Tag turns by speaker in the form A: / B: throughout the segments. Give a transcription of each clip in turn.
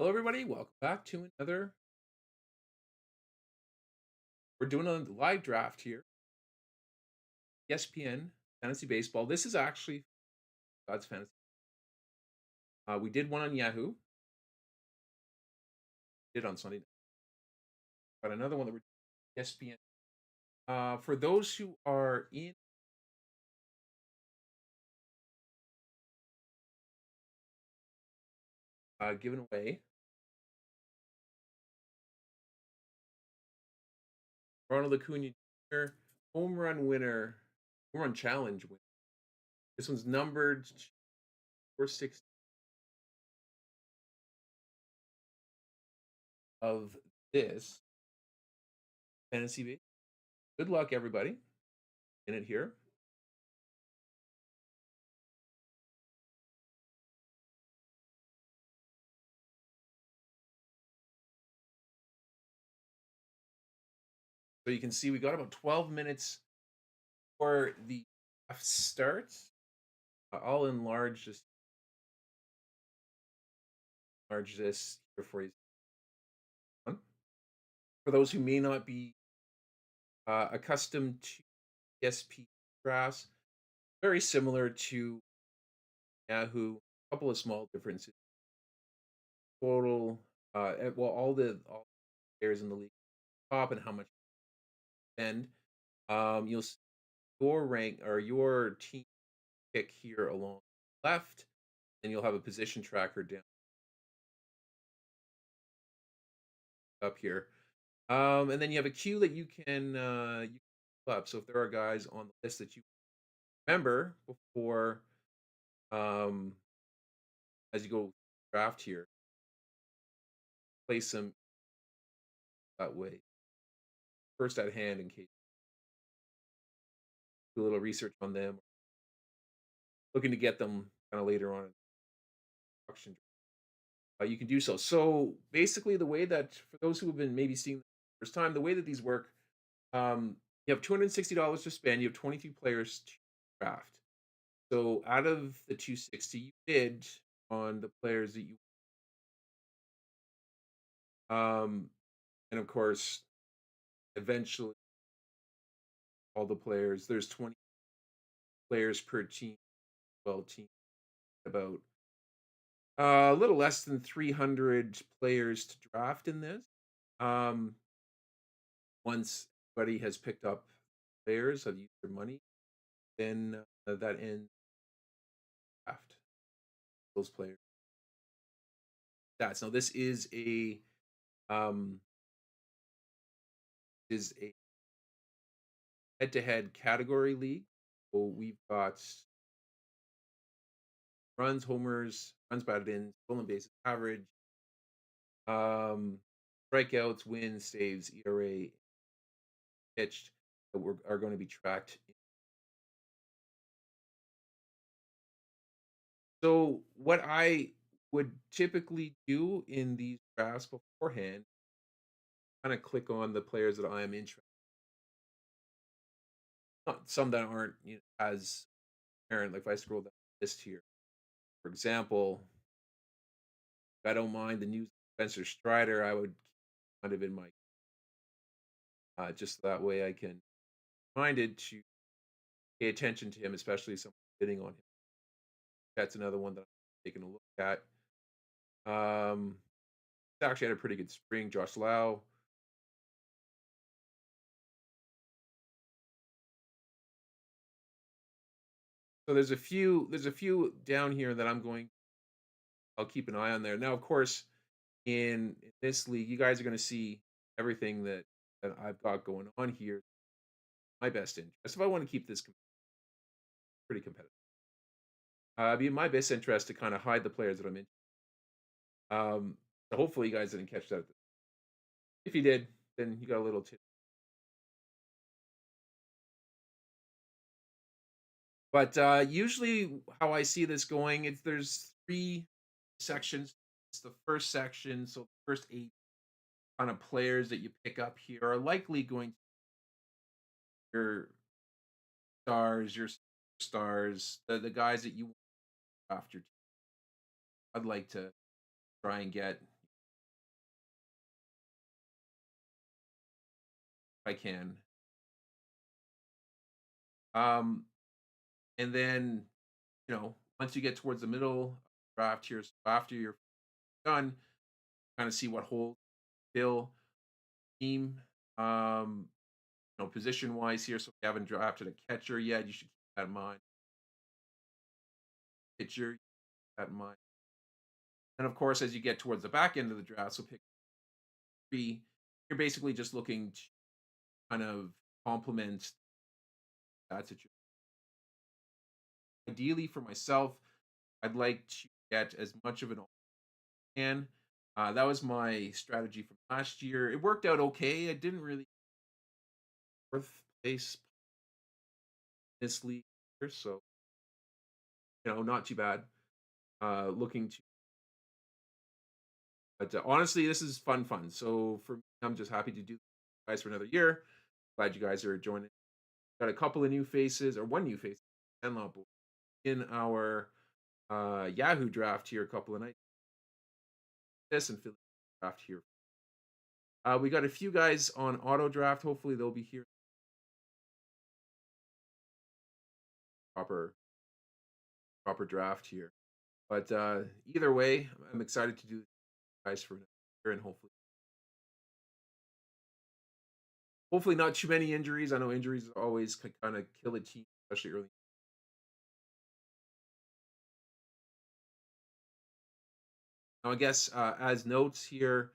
A: Hello, everybody. Welcome back to another. We're doing a live draft here. ESPN Fantasy Baseball. This is actually God's Fantasy. We did one on Yahoo. Did on Sunday. Got another one that we're ESPN. For those who are in, giving away Ronald Acuna Jr. home run winner, home run challenge winner. This one's numbered 460 of this fantasy base. Good luck, everybody, in it here. So you can see we got about 12 minutes for the start. I'll enlarge this here for you. For those who may not be accustomed to ESP graphs, very similar to Yahoo. A couple of small differences. Total, well, all the players in the league top and how much spend. You'll see your rank or your team pick here along the left, and you'll have a position tracker down up here. And then you have a queue that you can pull up. So if there are guys on the list that you remember before, um, as you go draft here, place them that way first at hand in case do a little research on them, looking to get them kind of later on in the auction. You can do so. So basically, the way that for those who have been maybe seeing the first time, the way that these work, you have $260 to spend. You have 23 players to draft. So out of the 260, you bid on the players that you and of course, eventually all the players. There's 20 players per team. 12 teams, about a little less than 300 players to draft in this. Um, Once everybody has picked up players, have used their money, then that ends draft those players. That's now this um is a head-to-head category league. So we've got runs, homers, runs batted in, stolen bases, average, um, strikeouts, wins, saves, ERA, pitched that are going to be tracked. So what I would typically do in these drafts beforehand, kind of click on the players that I am interested. Not some that aren't as apparent. Like if I scroll down the list here, for example, if I don't mind the news Spencer Strider, I would kind of in my just that way I can minded to pay attention to him, especially someone bidding on him. That's another one that I'm taking a look at. Um, actually had a pretty good spring. Josh Lau. So there's a few down here that I'll keep an eye on there. Now, of course, in this league, you guys are going to see everything that I've got going on here. My best interest. If I want to keep this pretty competitive, be in my best interest to kind of hide the players that I'm in. So hopefully you guys didn't catch that. If you did, then you got a little tip. But usually, how I see this going, there's three sections. It's the first section, so the first eight kind of players that you pick up here are likely going to be your stars, the guys that you want after. I'd like to try and get. if I can. Um, and then, once you get towards the middle draft here, so after you're done, kind of see what hole fill team. Um, position wise here. So if you haven't drafted a catcher yet, you should keep that in mind. Pitcher, keep that in mind. And of course, as you get towards the back end of the draft, so pick three, you're basically just looking to kind of complement that situation. Ideally, for myself, I'd like to get as much of an can. That was my strategy from last year. It worked out okay. I didn't really fourth place this league here, so not too bad. Looking to, but honestly, this is fun. So for me, I'm just happy to do this guys for another year. Glad you guys are joining. Got a couple of new faces, or one new face, Enlop in our Yahoo draft here a couple of nights. This and Philly draft here. We got a few guys on auto draft. Hopefully, they'll be here proper proper draft here. But either way, I'm excited to do this guys for another year and hopefully not too many injuries. I know injuries always kind of kill a team, especially early. Now, I guess as notes here,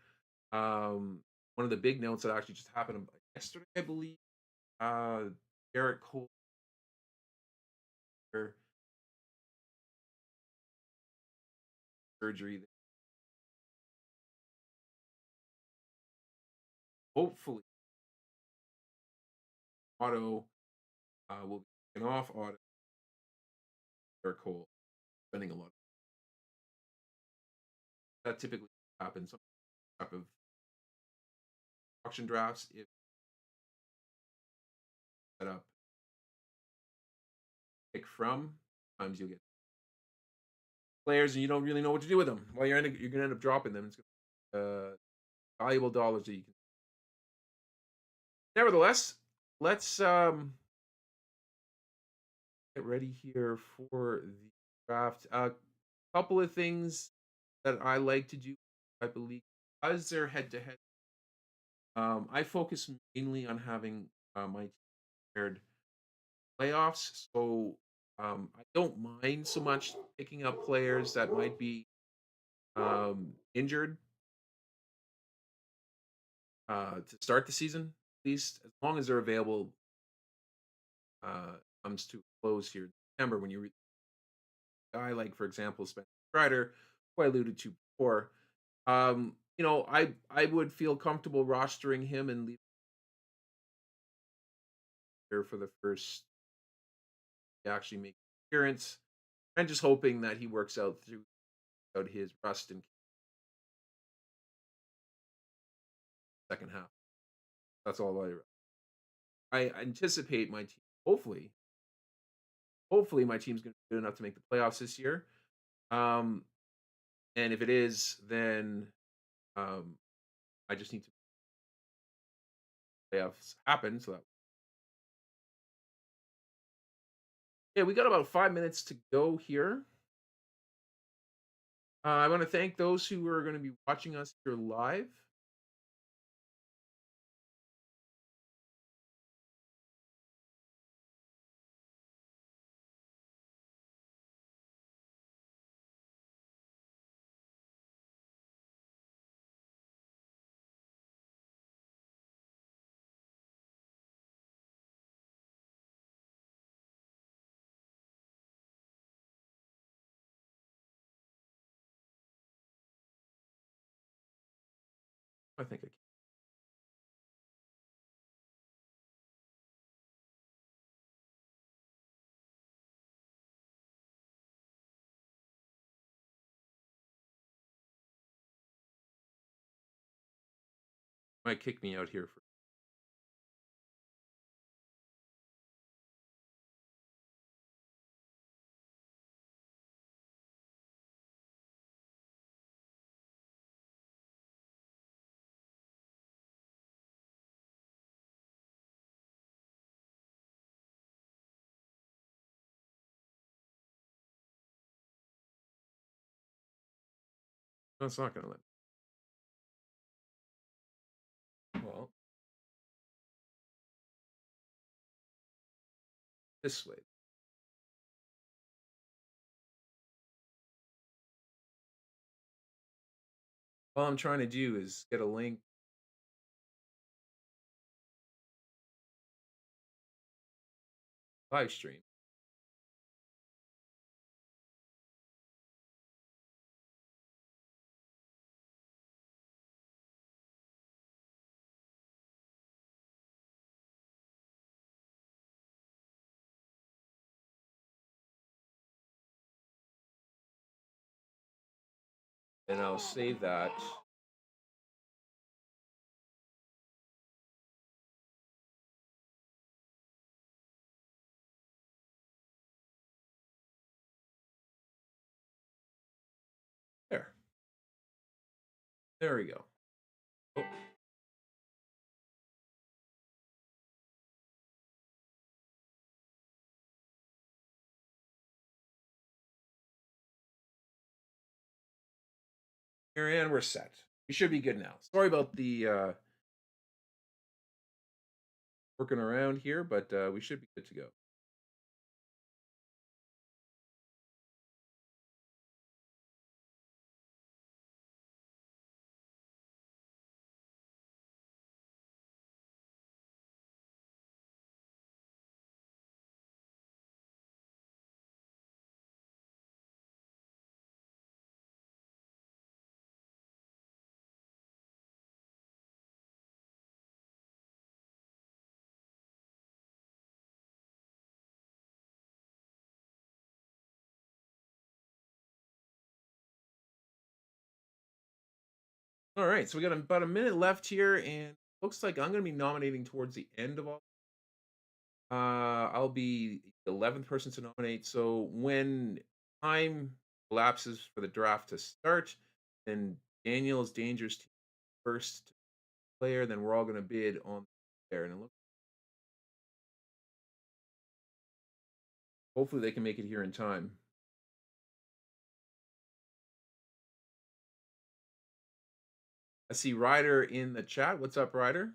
A: one of the big notes that actually just happened yesterday, I believe. Uh, Garrett Cole surgery. Hopefully, auto will be taken off. Auto Garrett Cole spending a lot. That typically happens. Some type of auction drafts if set up pick from. Sometimes you'll get players and you don't really know what to do with them. Well, you're gonna end up dropping them. It's valuable dollars that you can. Nevertheless, let's get ready here for the draft. A couple of things that I like to do. I believe as they're head to head. I focus mainly on having my team prepared playoffs, so I don't mind so much picking up players that might be injured to start the season, at least as long as they're available. Comes to a close here in September when you guy like, for example, Spencer Strider, who I alluded to before. I would feel comfortable rostering him and leave here for the first to actually make an appearance, and just hoping that he works out through out his rust in second half. That's all I anticipate my team. Hopefully, my team's going to be good enough to make the playoffs this year. Um, and if it is, then um, I just need to playoffs happen. So that yeah, we got about 5 minutes to go here. I want to thank those who are going to be watching us here live. I think I might kick me out here for No, it's not gonna let me. Well, this way. All I'm trying to do is get a link live stream. And I'll save that. There. There we go. Oh, here and we're set. We should be good now. Sorry about the working around here, but we should be good to go. All right, so we got about a minute left here, and looks like I'm going to be nominating towards the end of all. I'll be the 11th person to nominate. So when time elapses for the draft to start, and Daniel's Dangerous team first player, then we're all going to bid on there, and it looks hopefully they can make it here in time. I see Ryder in the chat. What's up, Ryder?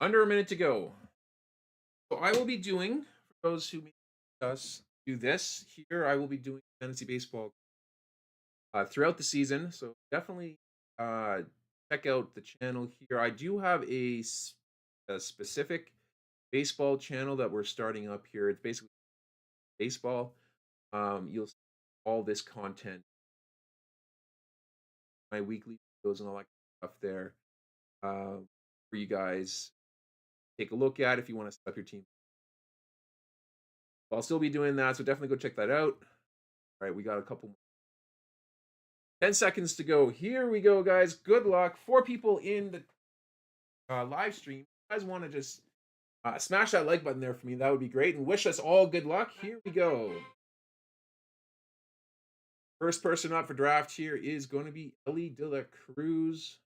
A: Under a minute to go. So I will be doing, for those who may us do this here, I will be doing fantasy baseball throughout the season. So definitely uh, check out the channel here. I do have a specific baseball channel that we're starting up here. It's basically baseball. You'll see all this content, my weekly videos and all that stuff there for you guys take a look at if you want to set up your team. I'll still be doing that, so definitely go check that out. All right, we got a couple more. 10 seconds to go. Here we go, guys. Good luck. 4 people in the live stream. If you guys want to just smash that like button there for me, that would be great. And wish us all good luck. Here we go. First person up for draft here is going to be Ellie De La Cruz.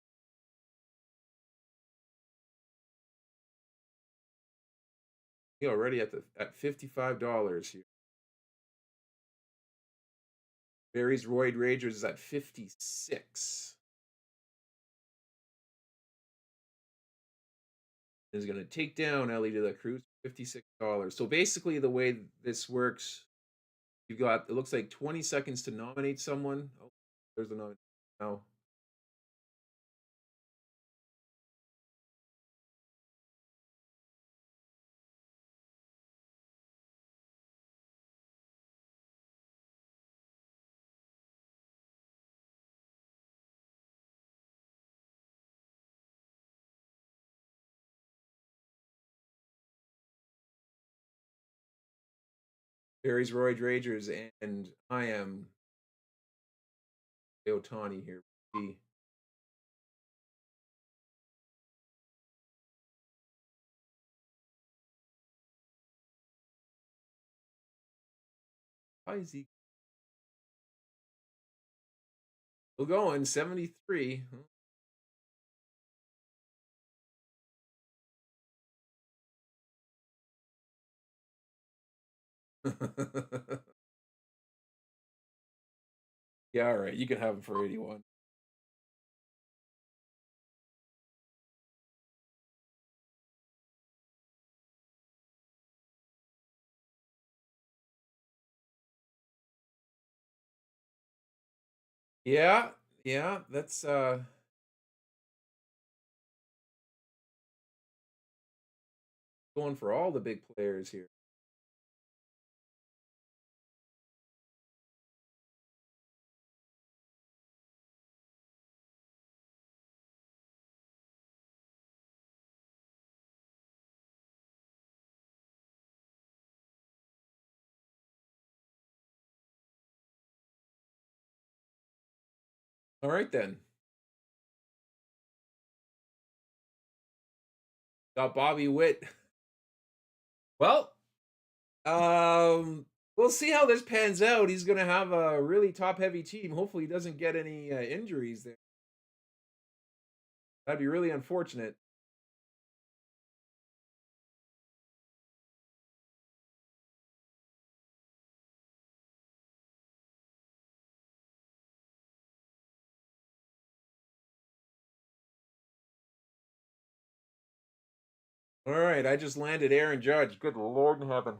A: He already at $55 here. Barry's Roid Ragers is at 56. Is going to take down Ellie De La Cruz, $56. So basically, the way this works, you've got it looks like 20 seconds to nominate someone. Oh, there's the nomination now. Barry's Roid Ragers, and I am Otani here. Why is he? Still going, 73. Yeah, all right. You can have him for 81. Yeah, yeah, that's going for all the big players here. All right then. Got Bobby Witt. Well, we'll see how this pans out. He's going to have a really top-heavy team. Hopefully, he doesn't get any injuries there. That'd be really unfortunate. All right, I just landed Aaron Judge. Good Lord in heaven.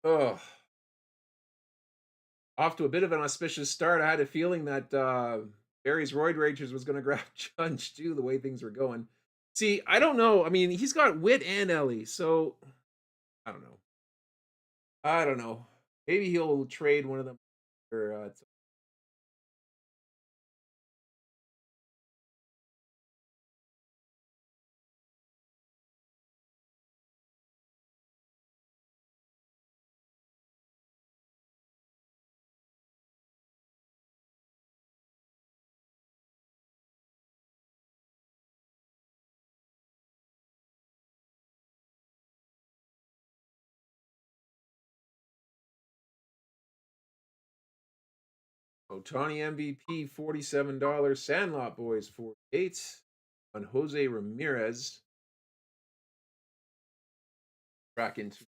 A: Oh, off to a bit of an auspicious start. I had a feeling that Barry's Roid Ragers was going to grab Judge too, the way things were going. See, I don't know. I mean, he's got Witt and Ellie, so I don't know. I don't know. Maybe he'll trade one of them or Otani MVP $47. Sandlot Boys 48 on Jose Ramirez. Back into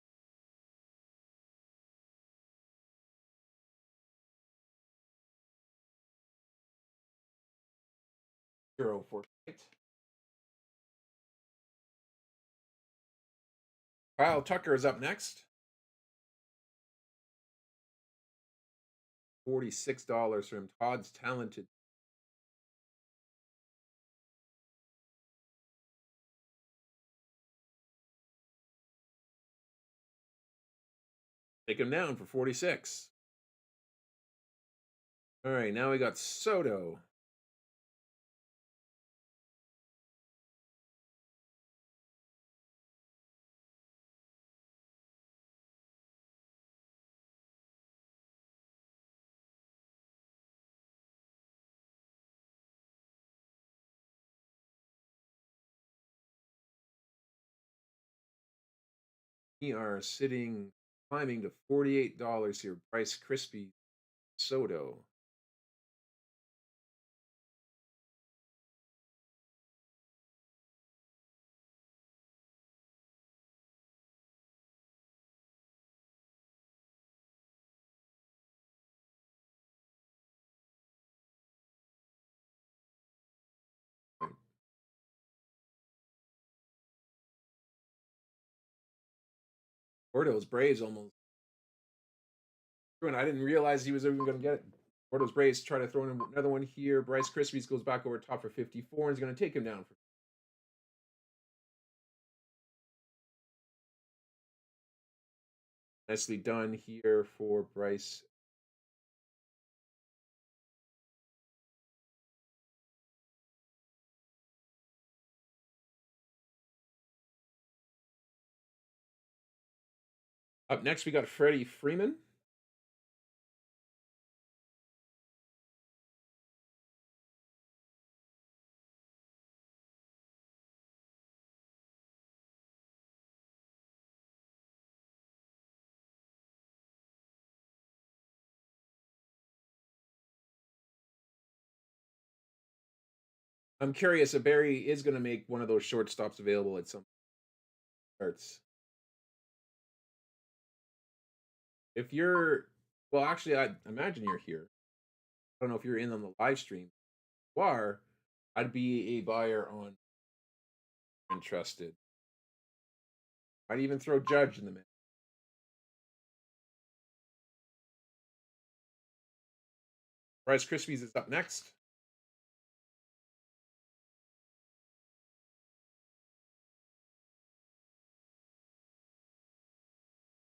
A: 048. Kyle Tucker is up next. $46 from Todd's Talented. Take him down for 46. All right, now we got Soto. We are sitting, climbing to $48 here. Bryce Crispy Soto. Bordeaux's Braves almost. I didn't realize he was even going to get it. Bordeaux's Braves try to throw in another one here. Bryce Crispies goes back over top for 54 and is going to take him down for. Nicely done here for Bryce. Up next, we got Freddie Freeman. I'm curious if Barry is going to make one of those shortstops available at some starts. If you're, well, actually, I imagine you're here. I don't know if you're in on the live stream. If you are, I'd be a buyer on interested. I'd even throw Judge in the mix. Rice Krispies is up next.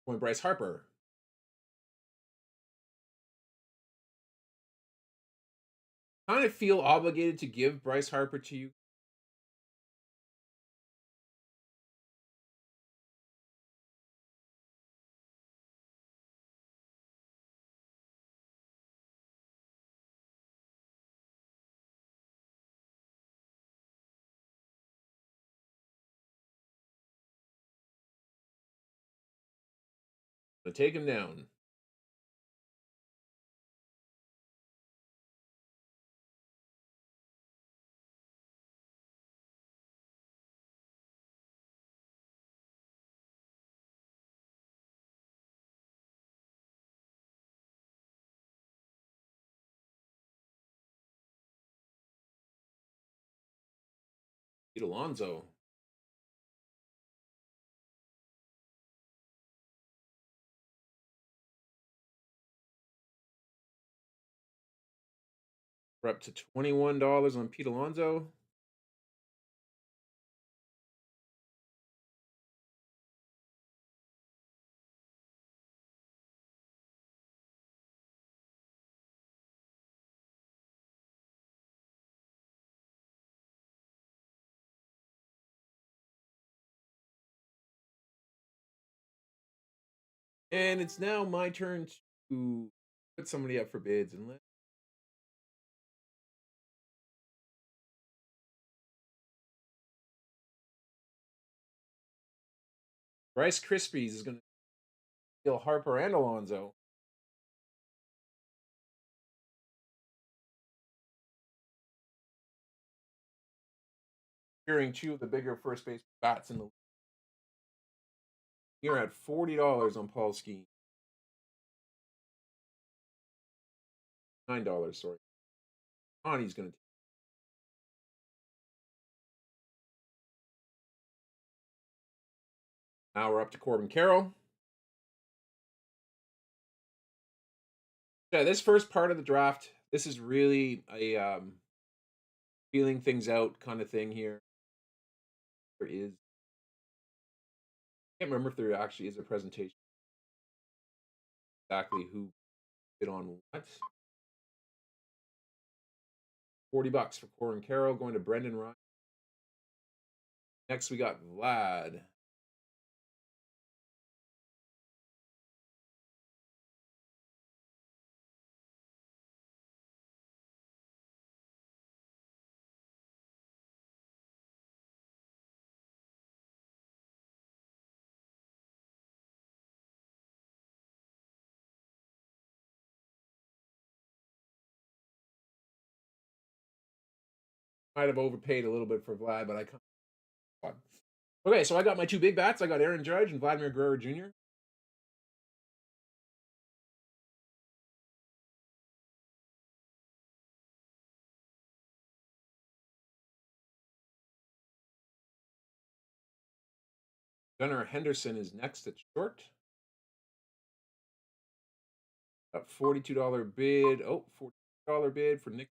A: Going Bryce Harper. Kind of feel obligated to give Bryce Harper to you. To take him down. Pete Alonso. We're up to $21 on Pete Alonso. And it's now my turn to put somebody up for bids and let Rice Krispies is going to steal Harper and Alonso. Carrying two of the bigger first base bats in the league. You're at $40 on Paul Skeen. $9, sorry. Connie's going to. Now we're up to Corbin Carroll. Yeah, this first part of the draft, this is really a feeling things out kind of thing here. There is, I can't remember if there actually is a presentation exactly who did on what. $40 for Corbin Carroll going to Brendan Ryan. Next we got Vlad. Might have overpaid a little bit for Vlad, but I come on. Okay, so I got my two big bats. I got Aaron Judge and Vladimir Guerrero Jr. Gunnar Henderson is next at short. Got $42 bid. Oh, $42 bid for Nick.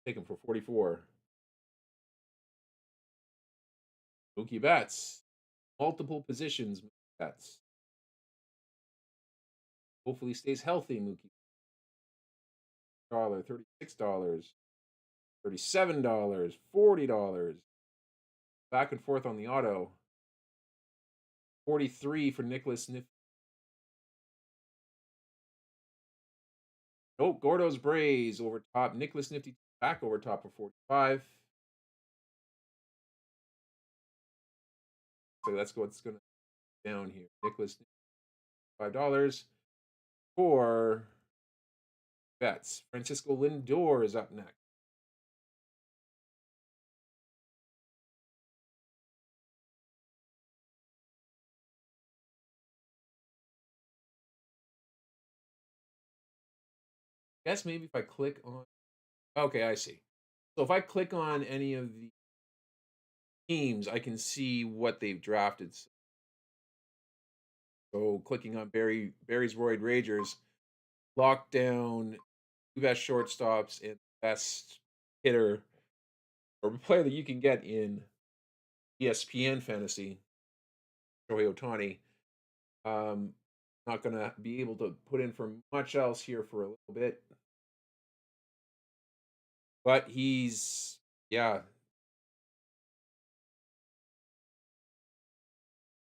A: Take him for 44. Mookie Betts. Multiple positions, Mookie Betts. Hopefully stays healthy, Mookie. $36, $37, $40. Back and forth on the auto. 43 for Nicholas Nifty. Oh, Gordo's Braves over top. Nicholas Nifty back over top for 45. So that's what's going to down here. Nicholas, $5 for bets. Francisco Lindor is up next. I guess maybe if I click on. Okay, I see. So if I click on any of the teams, I can see what they've drafted. So clicking on Barry's Royd Ragers, locked down two best shortstops and best hitter or player that you can get in ESPN fantasy, Shohei Ohtani. Not gonna be able to put in for much else here for a little bit, but he's yeah.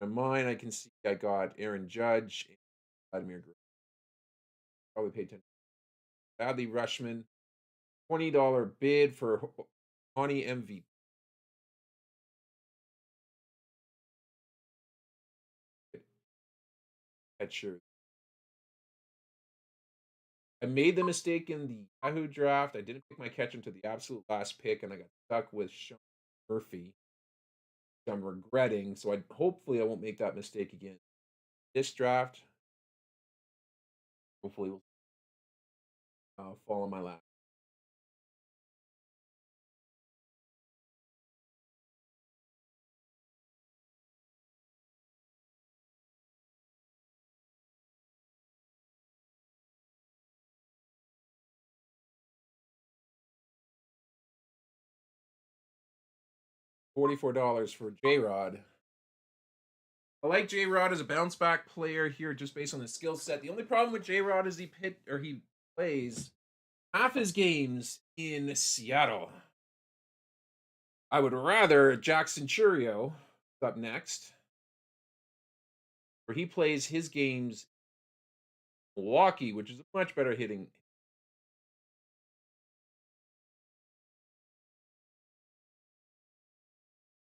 A: In mine, I can see I got Aaron Judge, and Vladimir Guerrero. Probably paid 10. Adley Rushman, $20 bid for Ohtani MVP. Sure. I made the mistake in the Yahoo draft. I didn't pick my catcher to the absolute last pick, and I got stuck with Sean Murphy. I'm regretting, so hopefully I won't make that mistake again. This draft, hopefully, will fall on my lap. $44 for J Rod. I like J Rod as a bounce back player here, just based on his skill set. The only problem with J Rod is he plays half his games in Seattle. I would rather Jackson Churio up next, where he plays his games in Milwaukee, which is a much better hitting.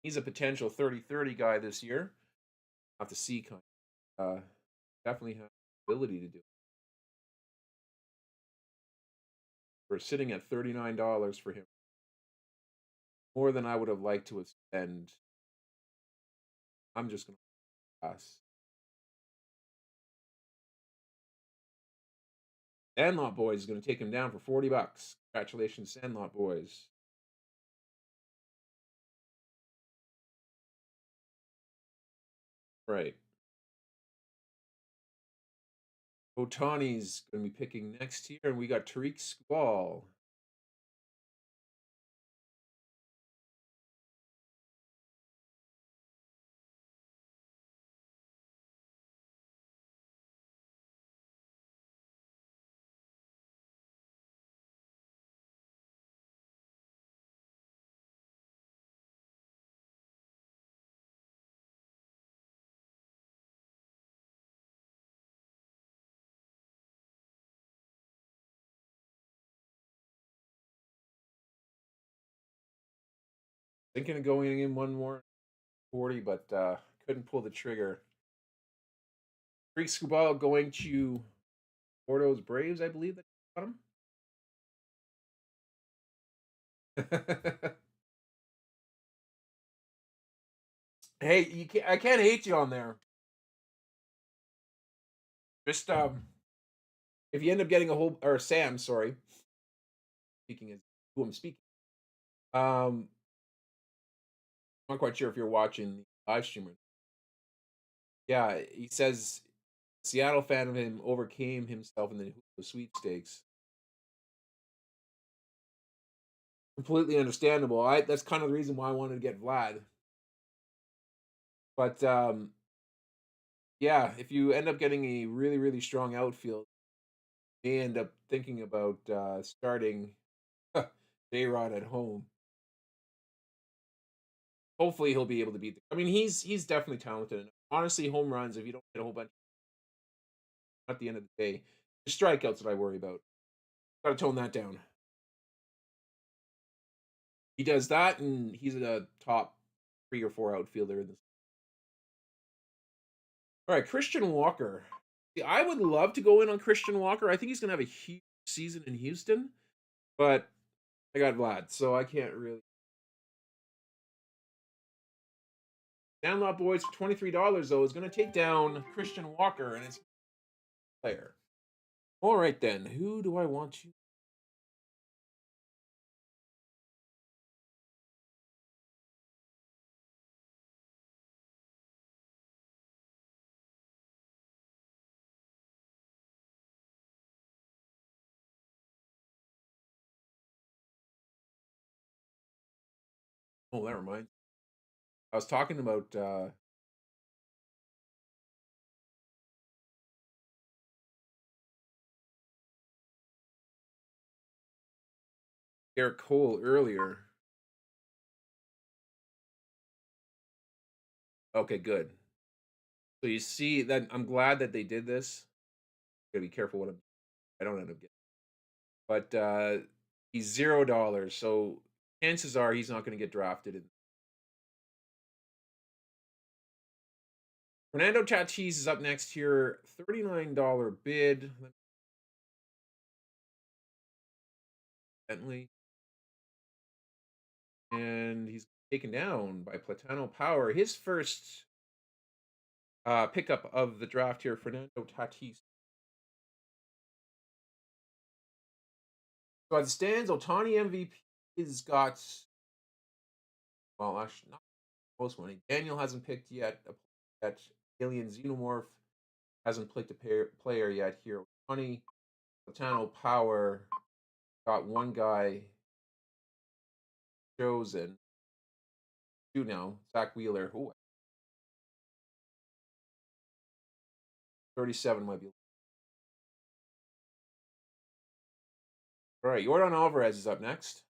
A: He's a potential 30-30 guy this year. Have to see kind of, definitely have the ability to do it. We're sitting at $39 for him. More than I would have liked to have spent. I'm just going to pass. Sandlot Boys is going to take him down for $40. Congratulations, Sandlot Boys. Right. Otani's going to be picking next here, and we got Tariq Squall. Thinking of going in one more 40, but couldn't pull the trigger. Tariq Squall going to Bordeaux's Braves, I believe that got him. Hey, I can't hate you on there. Just if you end up getting a whole or Sam, sorry, speaking as who I'm speaking. I'm not quite sure if you're watching the live streamer. Yeah, he says Seattle fan of him overcame himself in the sweepstakes. Completely understandable. That's kind of the reason why I wanted to get Vlad. But yeah, if you end up getting a really strong outfield, you may end up thinking about starting J Rod at home. Hopefully, he'll be able to beat. I mean, he's definitely talented. Honestly, home runs, if you don't hit a whole bunch at the end of the day, the strikeouts that I worry about. Got to tone that down. He does that, and he's a top 3 or 4 outfielder in this. All right, Christian Walker. See, I would love to go in on Christian Walker. I think he's going to have a huge season in Houston, but I got Vlad, so I can't really. Sandlot Boys for $23 though is going to take down Christian Walker and his player. All right then, who do I want to? Oh, never mind. I was talking about Garrett Cole earlier. Okay, good. So you see that I'm glad that they did this. Gotta be careful what I don't end up getting. But he's $0, so chances are he's not going to get drafted. Fernando Tatis is up next here, $39 bid. Bentley, and he's taken down by Platano Power. His first pickup of the draft here, Fernando Tatis. So as it stands, Otani MVP has got, well, actually not close one. Daniel hasn't picked yet. That Alien Xenomorph hasn't picked a player yet here. Otani, Platano Power got one guy chosen. Two now, Zach Wheeler. Ooh, 37 might be. All right, Jordan Alvarez is up next.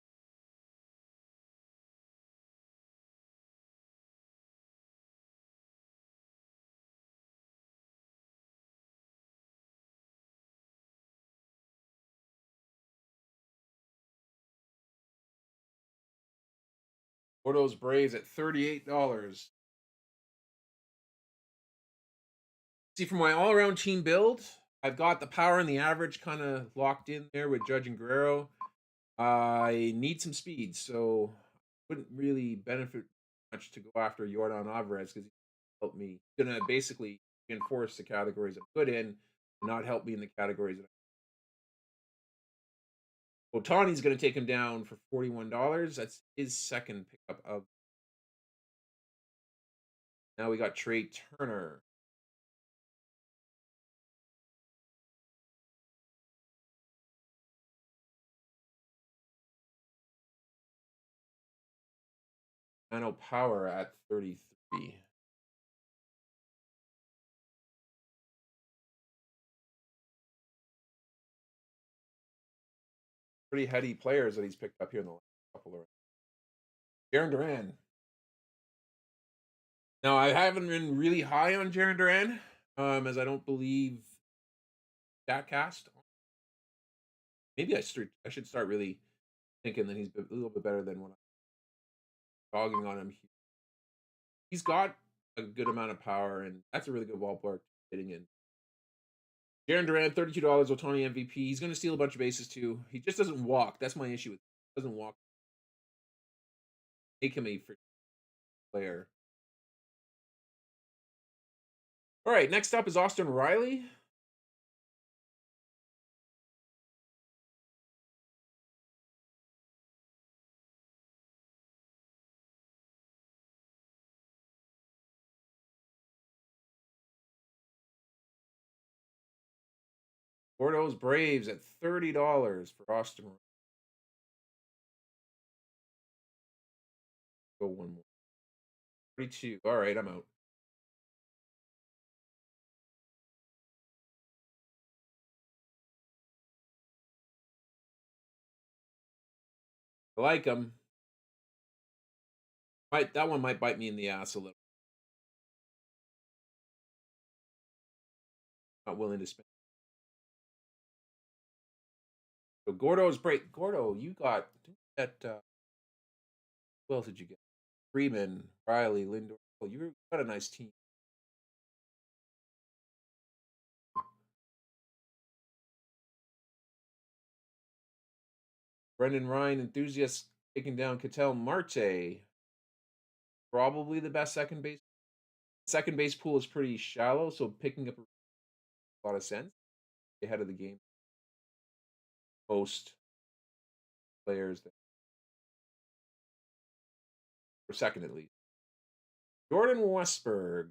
A: Bordeaux's Braves at $38. See, for my all-around team build, I've got the power and the average kind of locked in there with Judge and Guerrero. I need some speed, so wouldn't really benefit much to go after Jordan Alvarez because he helped me. He's gonna basically enforce the categories I'm good in, and not help me in the categories that Otani's gonna take him down for $41. That's his second pickup of. Now we got Trey Turner. Nano Power at 33. Pretty heady players that he's picked up here in the last couple of. Jaron Duran. Now I haven't been really high on Jaron Duran, as I don't believe that cast. Maybe I should start really thinking that he's a little bit better than when I'm dogging on him. He's got a good amount of power, and that's a really good ballpark hitting in. Jaron Duran, $32. Otani MVP. He's going to steal a bunch of bases too. He just doesn't walk. That's my issue with him. He doesn't walk. Make him a player. All right, next up is Austin Riley. Bordeaux's Braves at $30 for Austin. Go one more. 32. All right, I'm out. I like him. That one might bite me in the ass a little. Not willing to spend. So Gordo's break. Gordo, you got that. Who else did you get? Freeman, Riley, Lindor. Oh, you got a nice team. Brendan Ryan enthusiast taking down Cattell Marte. Probably the best second base. Second base pool is pretty shallow, so picking up a lot of sense ahead of the game. Most players that for second at least. Jordan Westberg.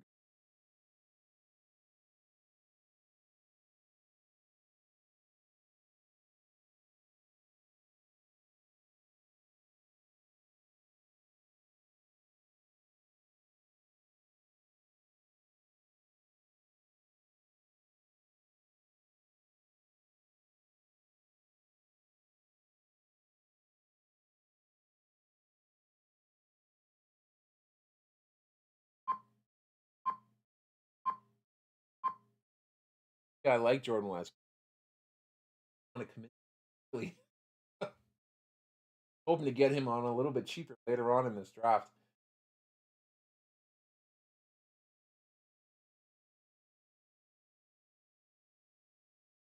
A: Yeah, I like Jordan Westberg. I want to commit. Really hoping to get him on a little bit cheaper later on in this draft.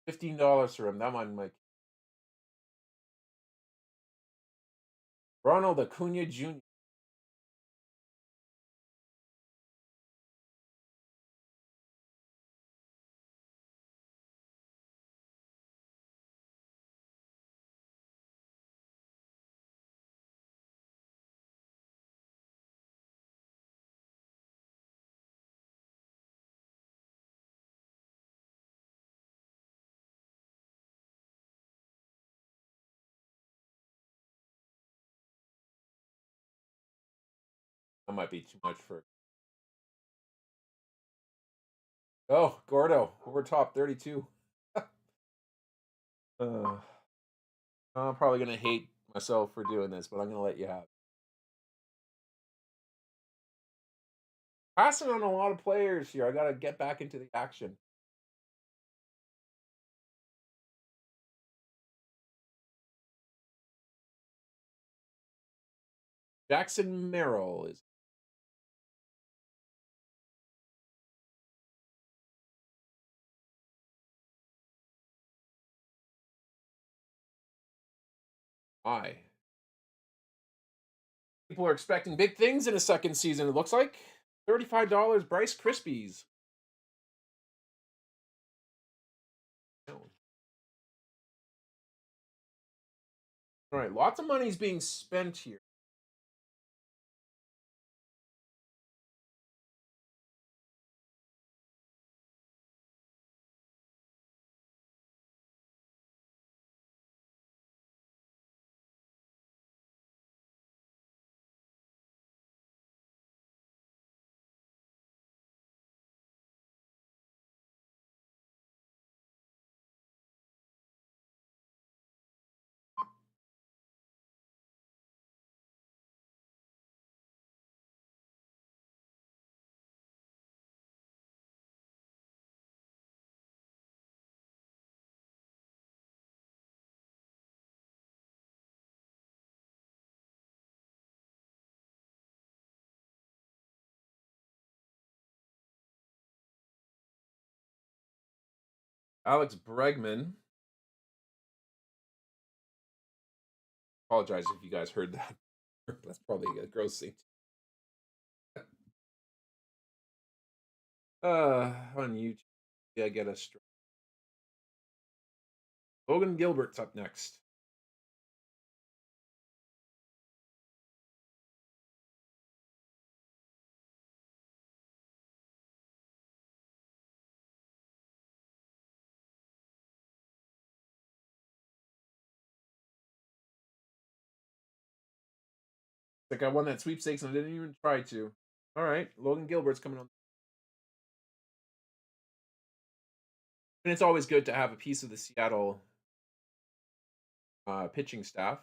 A: $15 for him. That one, Mike. Ronald Acuna Jr. That might be too much for. Oh, Gordo, over top 32. uh, I'm probably gonna hate myself for doing this, but I'm gonna let you have it. Passing on a lot of players here. I gotta get back into the action. Jackson Merrill is high. People are expecting big things in a second season. It looks like $35 Bryce Krispies. All right, lots of money is being spent here. Alex Bregman. Apologize if you guys heard that. That's probably a gross thing. On YouTube, yeah, get us straight. Logan Gilbert's up next. Like I won that sweepstakes and I didn't even try to. All right, Logan Gilbert's coming on. And it's always good to have a piece of the Seattle pitching staff.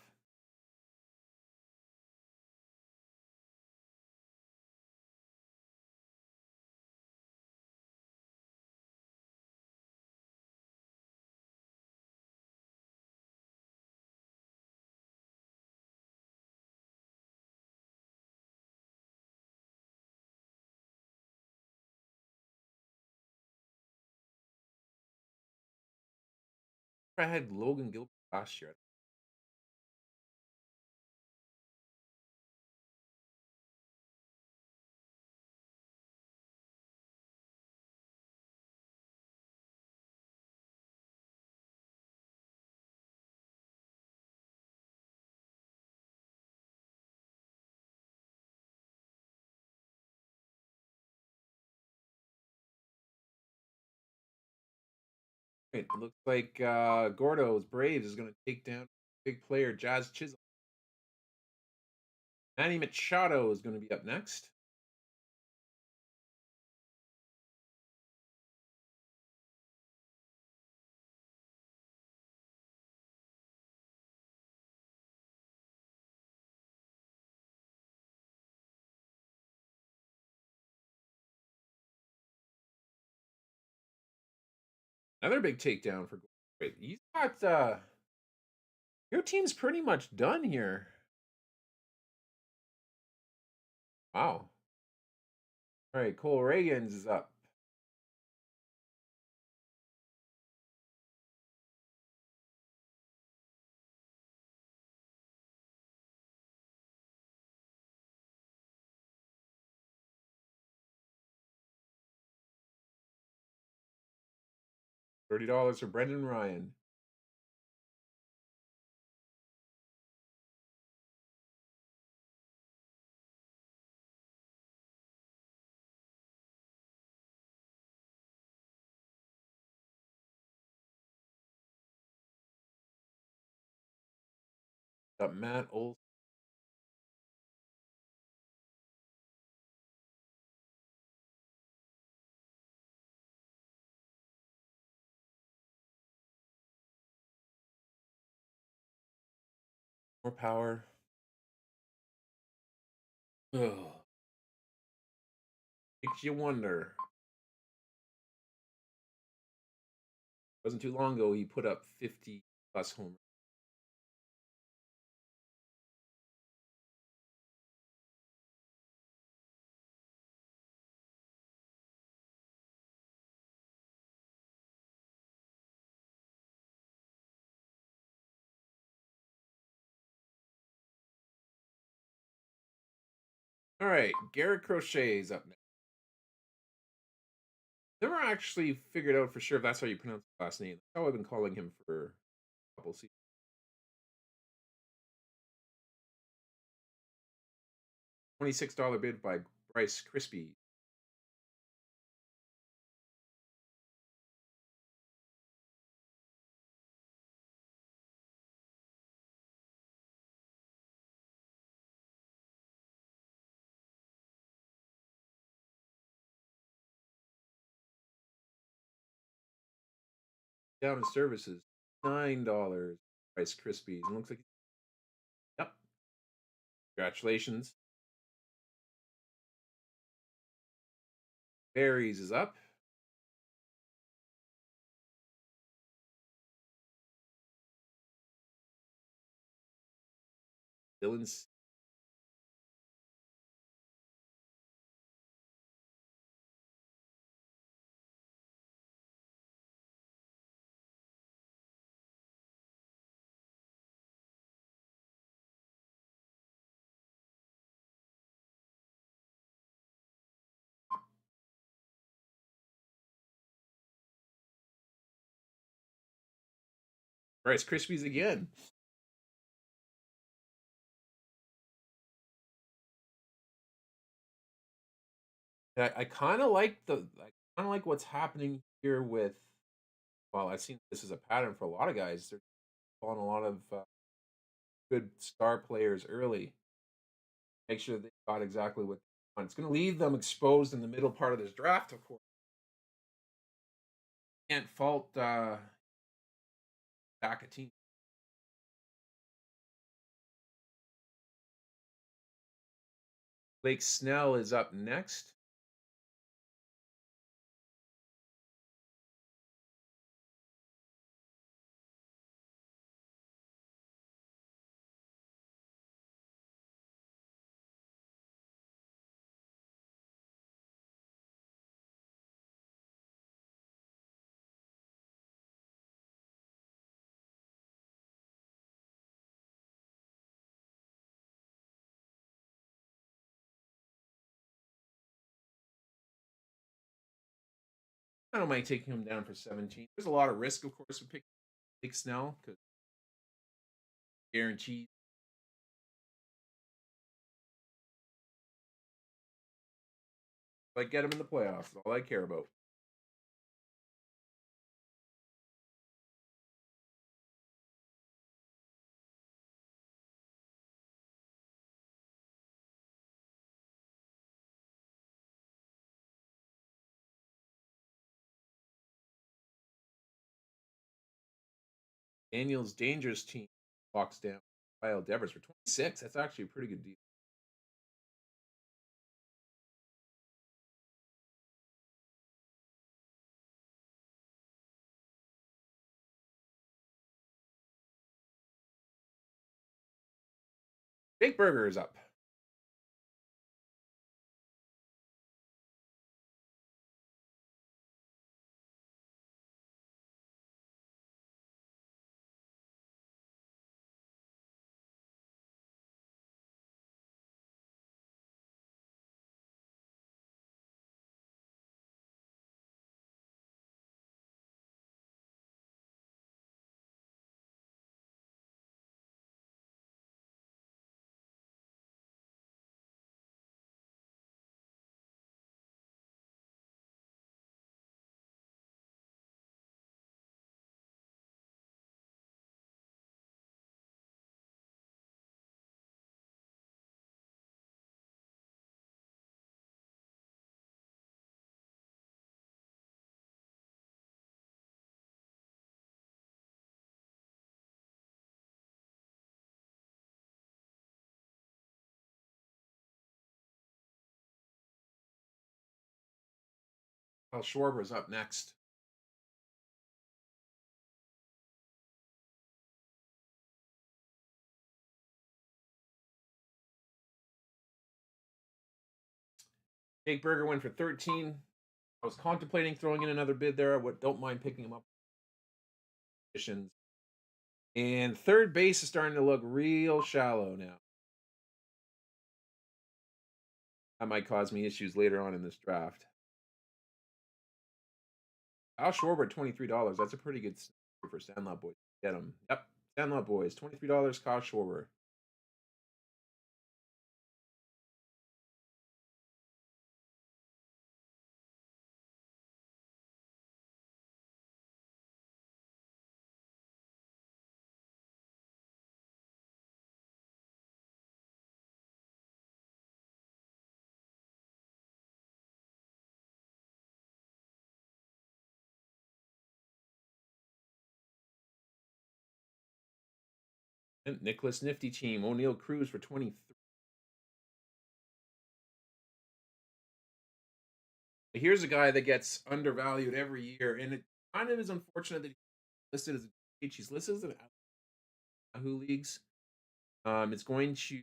A: I had Logan Gilbert last year. Right, looks like Gordo's Braves is going to take down big player Jazz Chisholm. Manny Machado is going to be up next. Another big takedown for Gordo. He's got your team's pretty much done here. Wow. All right, Cole Reagans is up. $30 for Brendan Ryan. Up Matt Olson. More power. Ugh. Makes you wonder. Wasn't too long ago he put up 50 plus home. All right, Garrett Crochet is up next. Never actually figured out for sure if that's how you pronounce his last name. That's how I've been calling him for a couple seasons. $26 bid by Bryce Crispy. Down in services, $9. Bryce Crispy. It looks like, yep. Congratulations. Berries is up. Dylan's Bryce Crispies again. I kind of like I kind of like what's happening here with. Well, I've seen this as a pattern for a lot of guys. They're on a lot of good star players early. Make sure they got exactly what they want. It's going to leave them exposed in the middle part of this draft, of course. Can't fault back a team. Blake Snell is up next. I don't mind taking him down for 17. There's a lot of risk, of course, with picking Blake Snell because guaranteed. Like get him in the playoffs. That's all I care about. Daniel's Dangerous team walks down Wild Devers for 26. That's actually a pretty good deal. Jake Burger is up. Well, Schwarber is up next. Jake Burger went for 13. I was contemplating throwing in another bid there. I don't mind picking him up. And third base is starting to look real shallow now. That might cause me issues later on in this draft. Al Schwarber, $23. That's a pretty good for Sandlot Boys. Get him. Yep. Sandlot Boys, $23. Kyle Schwarber. And Nicholas Nifty team. O'Neill Cruz for 23. Here's a guy that gets undervalued every year, and it kind of is unfortunate that he's listed as a DH. He's listed as an Yahoo leagues. It's going to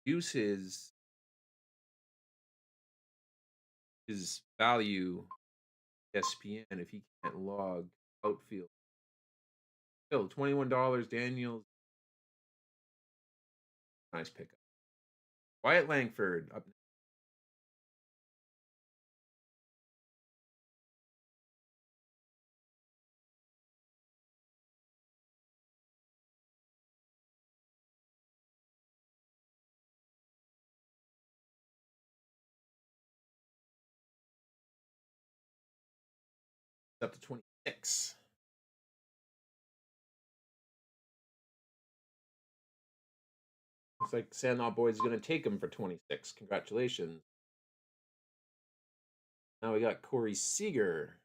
A: use his value ESPN if he can't log outfield. Still $21. Daniels, nice pickup. Wyatt Langford up. Up to 26. Looks like Sandlot Boys is going to take him for 26. Congratulations. Now we got Corey Seager.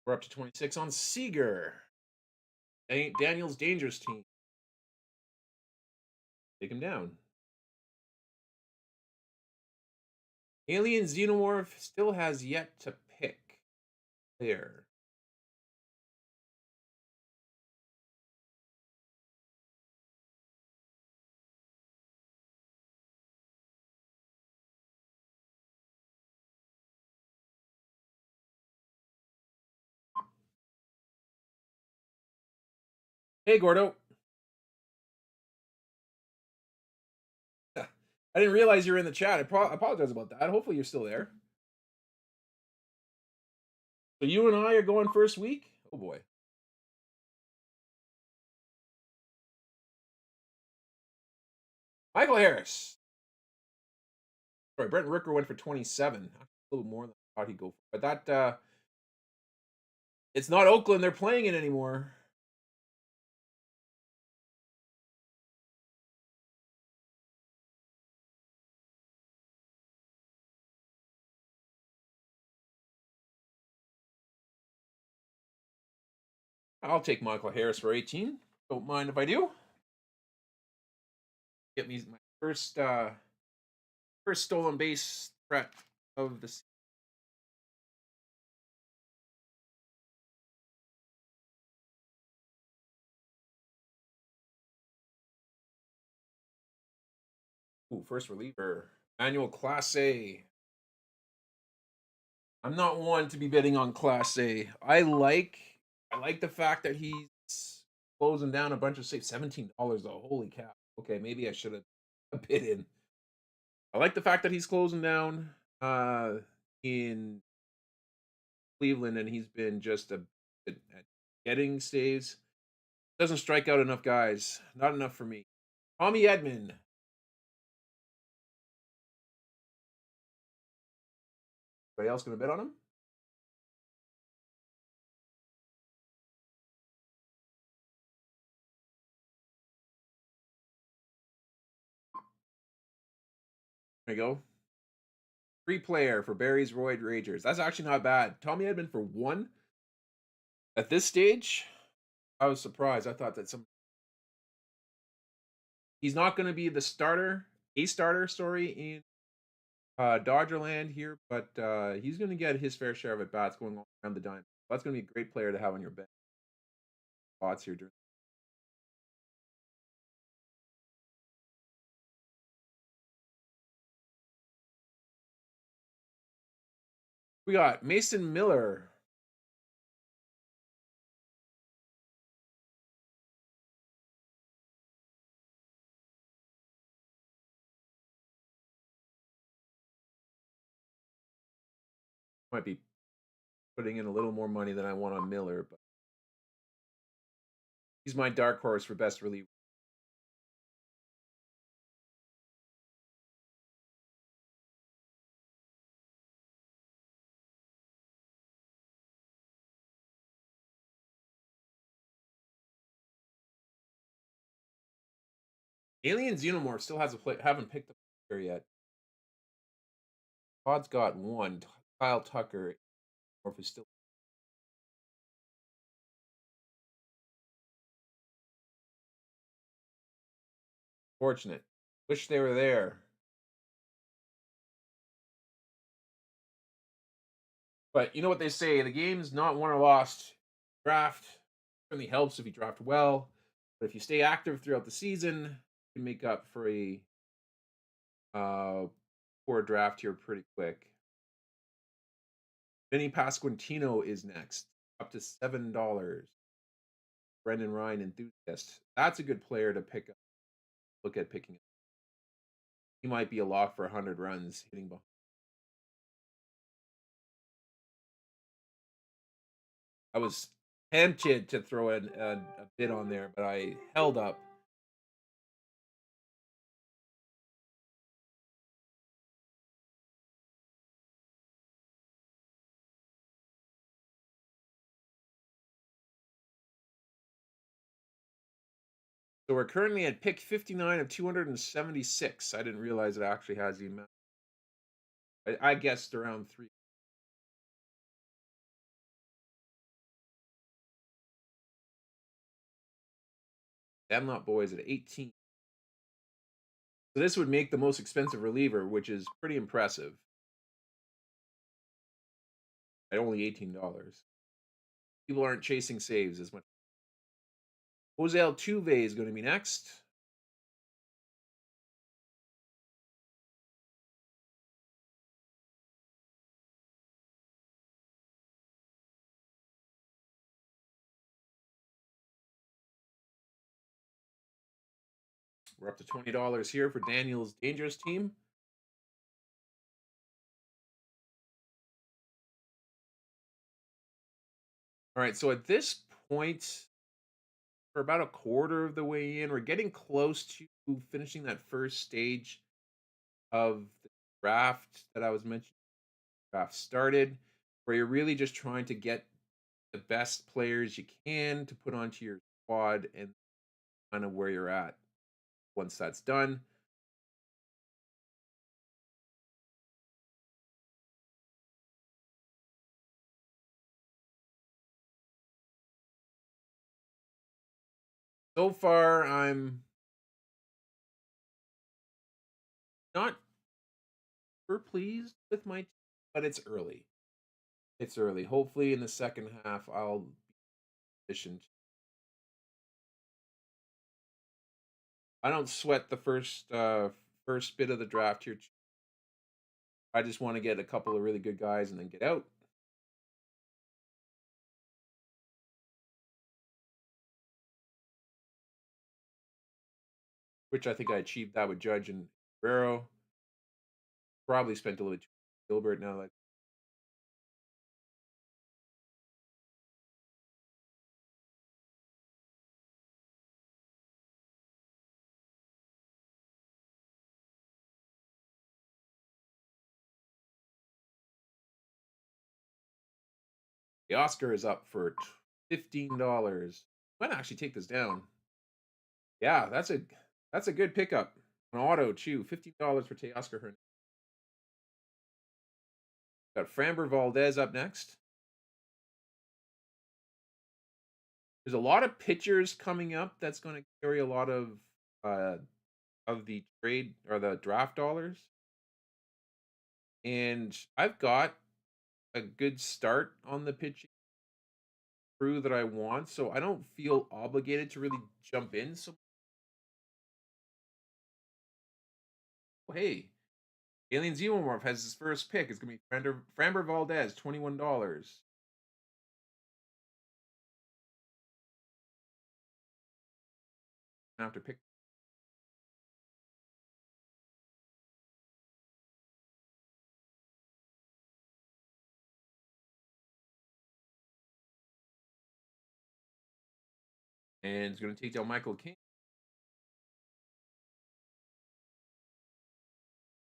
A: We're up to 26 on Seager. Daniel's Dangerous team. Take him down. Alien Xenomorph still has yet to pick. There. Hey, Gordo. I didn't realize you were in the chat. I apologize about that. Hopefully you're still there. So you and I are going first week? Oh boy. Michael Harris. Sorry, Brent Rooker went for 27. A little more than I thought he'd go for. But that it's not Oakland, they're playing it anymore. I'll take Michael Harris for 18. Don't mind if I do. Get me my first stolen base threat of the season. Ooh, first reliever. Annual Class A. I'm not one to be betting on Class A. I like the fact that he's closing down a bunch of saves. $17 though. Holy cow. Okay, maybe I should have bid in. I like the fact that he's closing down in Cleveland, and he's been just at getting saves. Doesn't strike out enough guys. Not enough for me. Tommy Edman. Anybody else gonna bet on him? There you go. Free player for Barry's Roid Ragers. That's actually not bad. Tommy Edman for one. At this stage, I was surprised. I thought that he's not going to be the starter, a starter, sorry, in Dodgerland here, but he's going to get his fair share of at bats going all around the diamond. That's going to be a great player to have on your bench spots here. We got Mason Miller. Might be putting in a little more money than I want on Miller, but he's my dark horse for best reliever. Alien Xenomorph still has a play. Haven't picked up a player yet. Todd's got one. Kyle Tucker. Morph is still fortunate. Wish they were there. But you know what they say: the game's not won or lost. Draft certainly helps if you draft well, but if you stay active throughout the season, you can make up for a uh, poor draft here pretty quick. Vinny Pasquantino is next, up to $7. Brendan Ryan enthusiast. That's a good player to pick up. Look at picking up. He might be a lock for 100 runs hitting behind. I was tempted to throw a bid on there, but I held up. So we're currently at pick 59 of 276. I didn't realize it actually has the amount. I guessed around three. Dunlop boys at 18. So this would make the most expensive reliever, which is pretty impressive. At only $18. People aren't chasing saves as much. Jose Altuve is going to be next. We're up to $20 here for Daniel's Dangerous team. All right, so at this point, we're about a quarter of the way in. We're getting close to finishing that first stage of the draft that I was mentioning. Draft started, where you're really just trying to get the best players you can to put onto your squad and kind of where you're at once that's done. So far, I'm not super pleased with my team, but it's early. It's early. Hopefully, in the second half, I'll be efficient. I don't sweat the first bit of the draft here. I just want to get a couple of really good guys and then get out. Which I think I achieved that with Judge and Guerrero. Probably spent a little bit too much on Gilbert now that the Oscar is up for $15. Might actually take this down. Yeah, that's a good pickup. An auto too. $15 for Teoscar Hernandez. Got Framber Valdez up next. There's a lot of pitchers coming up that's going to carry a lot uh of the trade or the draft dollars. And I've got a good start on the pitching crew that I want, so I don't feel obligated to really jump in. So hey, Alien Xenomorph has his first pick. It's gonna be Framber Valdez, $21. I have to pick, and it's gonna take down Michael King.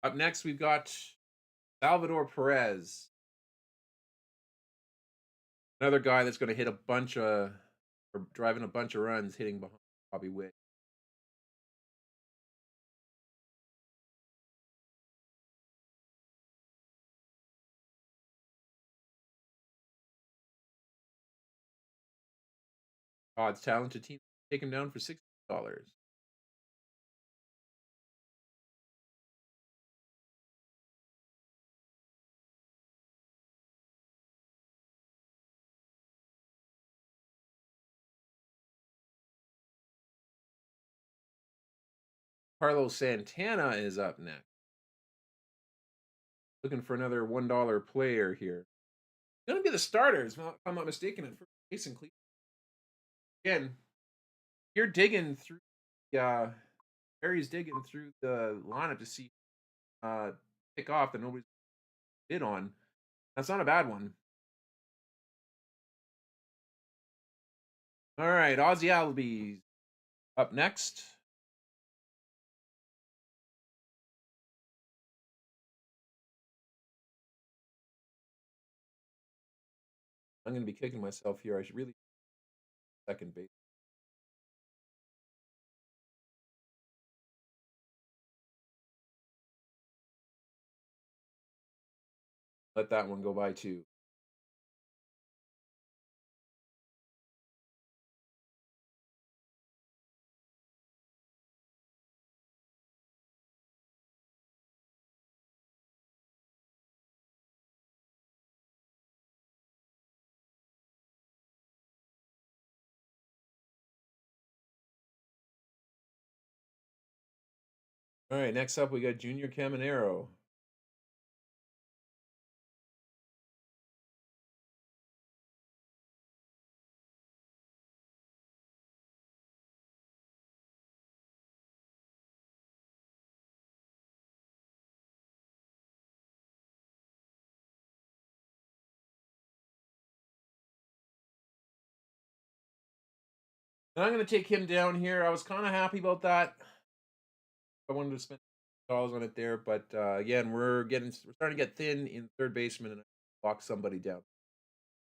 A: Up next, we've got Salvador Perez, another guy that's gonna hit a bunch of or driving a bunch of runs, hitting behind Bobby Witt. Odds talented team take him down for $60. Carlos Santana is up next. Looking for another $1 player here. Gonna be the starters, if I'm not mistaken, at first base in Cleveland. Again, you're digging through Barry's digging through the lineup to see uh pick off that nobody's bid on. That's not a bad one. All right, Ozzy Albies up next. I'm gonna be kicking myself here. I should really second base. Let that one go by too. All right, next up we got Junior Caminero. And I'm gonna take him down here. I was kind of happy about that. I wanted to spend dollars on it there, but again, we're starting to get thin in third baseman, and I lock somebody down.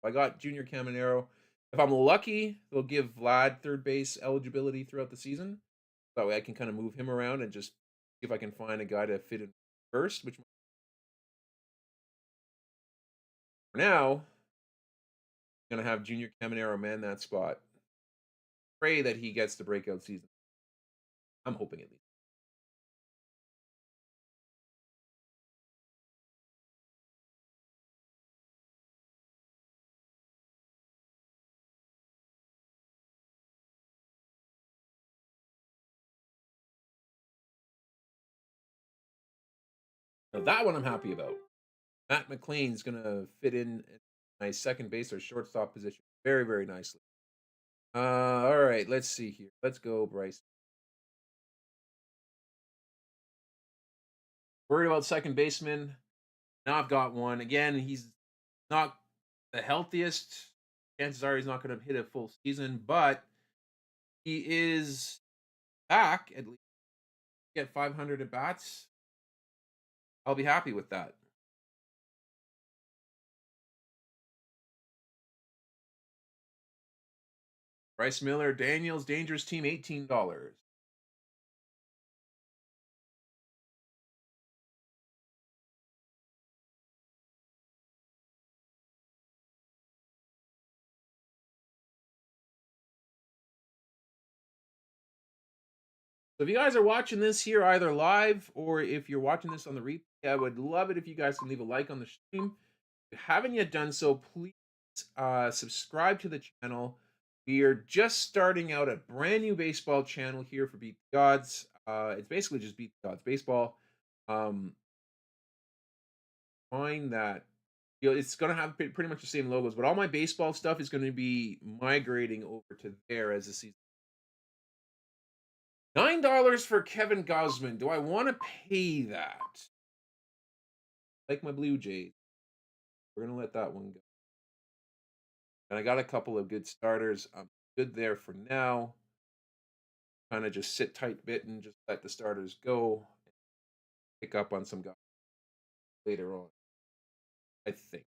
A: I got Junior Caminero. If I'm lucky, they'll give Vlad third base eligibility throughout the season. That way, I can kind of move him around and just see if I can find a guy to fit in first. Which for now, I'm gonna have Junior Caminero man that spot. pray that he gets the breakout season. I'm hoping at least. Now that one I'm happy about. Matt McLean's gonna fit in my second base or shortstop position very, very nicely. All right, let's see here. Let's go, Bryce. Worried about second baseman. Now I've got one. Again, he's not the healthiest. Chances are he's not going to hit a full season, but he is back at least. Get 500 at bats. I'll be happy with that. Bryce Miller, Daniels, Dangerous Team, $18. So if you guys are watching this here either live or if you're watching this on the replay, I would love it if you guys can leave a like on the stream. If you haven't yet done so, please subscribe to the channel. We are just starting out a brand new baseball channel here for Beat the Odds. It's basically just Beat the Odds baseball. Find that it's going to have pretty much the same logos, but all my baseball stuff is going to be migrating over to there as the season. $9 for Kevin Gausman. Do I want to pay that? Like my Blue Jays. We're going to let that one go. And I got a couple of good starters. I'm good there for now. Kind of just sit tight bit and just let the starters go. Pick up on some guys later on, I think.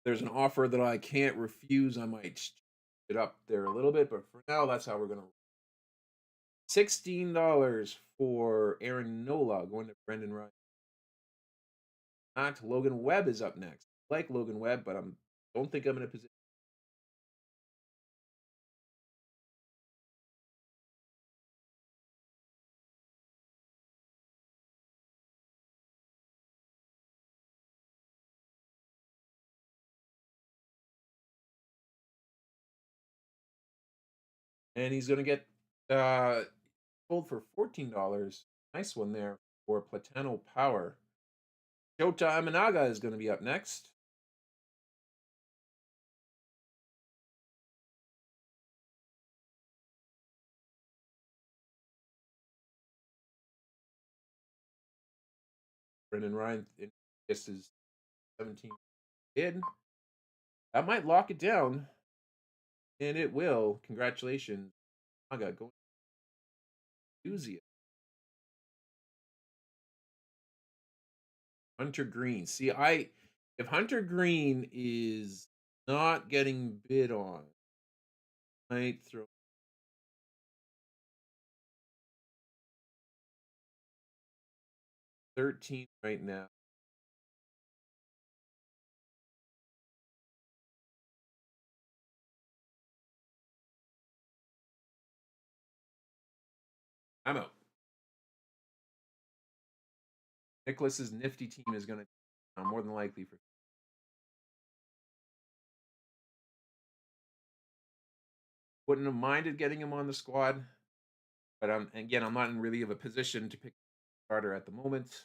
A: There's an offer that I can't refuse. I might it up there a little bit, but for now, that's how we're going to. $16 for Aaron Nola going to Brendan Ryan. Not Logan Webb is up next. I like Logan Webb, but don't think I'm in a position. And he's going to get sold for $14. Nice one there for Platano Power. Shota Amanaga is going to be up next. Brendan Ryan this is 17 in. That might lock it down. And it will. Congratulations. Naga going to Hunter Green. See, if Hunter Green is not getting bid on, I might throw 13 right now. I'm out. Nicholas's nifty team is going to more than likely for. Wouldn't have minded getting him on the squad, but I'm not in really of a position to pick a starter at the moment.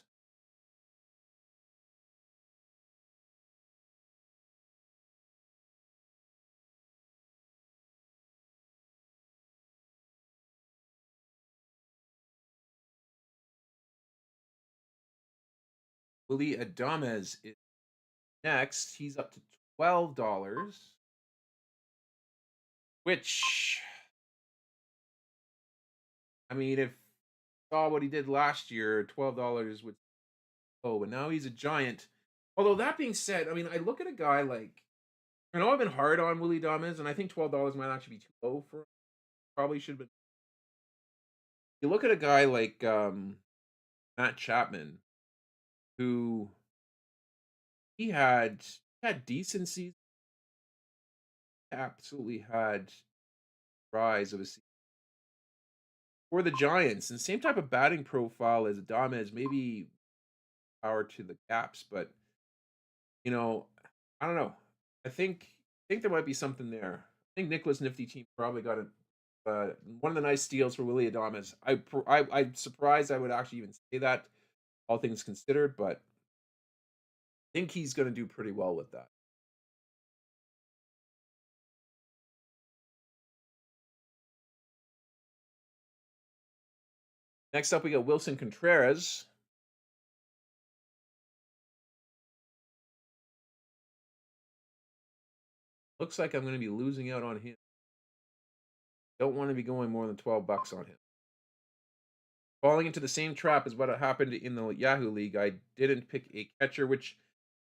A: Willie Adames is next. He's up to $12, which, I mean, if saw what he did last year, $12 would. Oh, but now he's a giant. Although that being said, I mean, I look at a guy like I know I've been hard on Willie Adames, and I think $12 might actually be too low for him. Probably should have been. You look at a guy like Matt Chapman, who he had decency, absolutely had rise of a season for the Giants, and same type of batting profile as Adames, maybe power to the gaps, but you know, I don't know. I think there might be something there. I think Nicholas Nifty team probably got one of the nice steals for Willie Adames. I'm surprised I would actually even say that, all things considered, but I think he's going to do pretty well with that. Next up, we got Wilson Contreras. Looks like I'm going to be losing out on him. Don't want to be going more than $12 on him. Falling into the same trap as what happened in the Yahoo League. I didn't pick a catcher, which,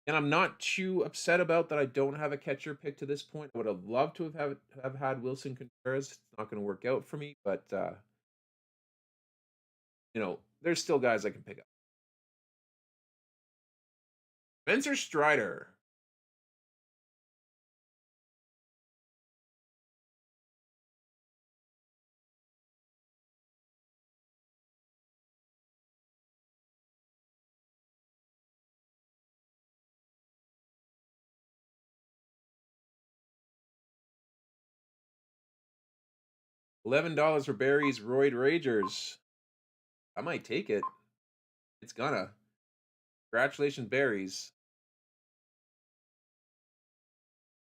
A: and I'm not too upset about that I don't have a catcher pick to this point. I would have loved to have had Wilson Contreras. It's not going to work out for me, but there's still guys I can pick up. Spencer Strider. $11 for Barry's Royd Ragers. I might take it. It's gonna. Congratulations, Barry's.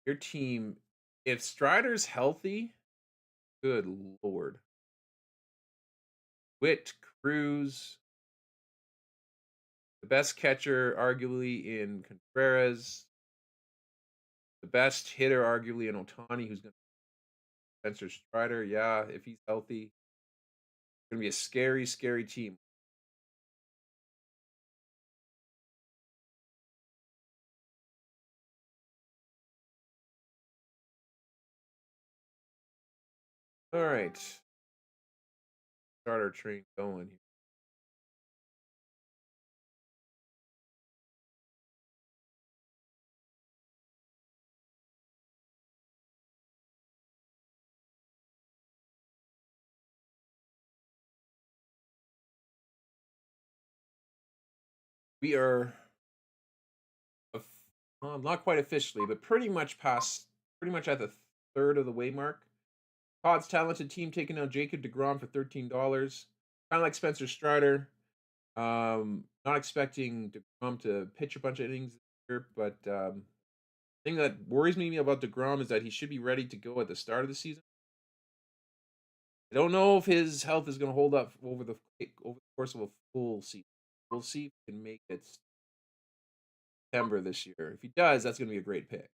A: Your team, if Strider's healthy, good lord. Witt, Cruz, the best catcher, arguably, in Contreras. The best hitter, arguably, in Otani, who's going to Spencer Strider. Yeah, if he's healthy, it's going to be a scary, scary team. All right. Start our train going here. We are not quite officially, but pretty much at the third of the way mark. Todd's talented team taking out Jacob DeGrom for $13. Kind of like Spencer Strider. Not expecting DeGrom to pitch a bunch of innings here, but thing that worries me about DeGrom is that he should be ready to go at the start of the season. I don't know if his health is going to hold up over the course of a full season. We'll see if he can make it September this year. If he does, that's going to be a great pick.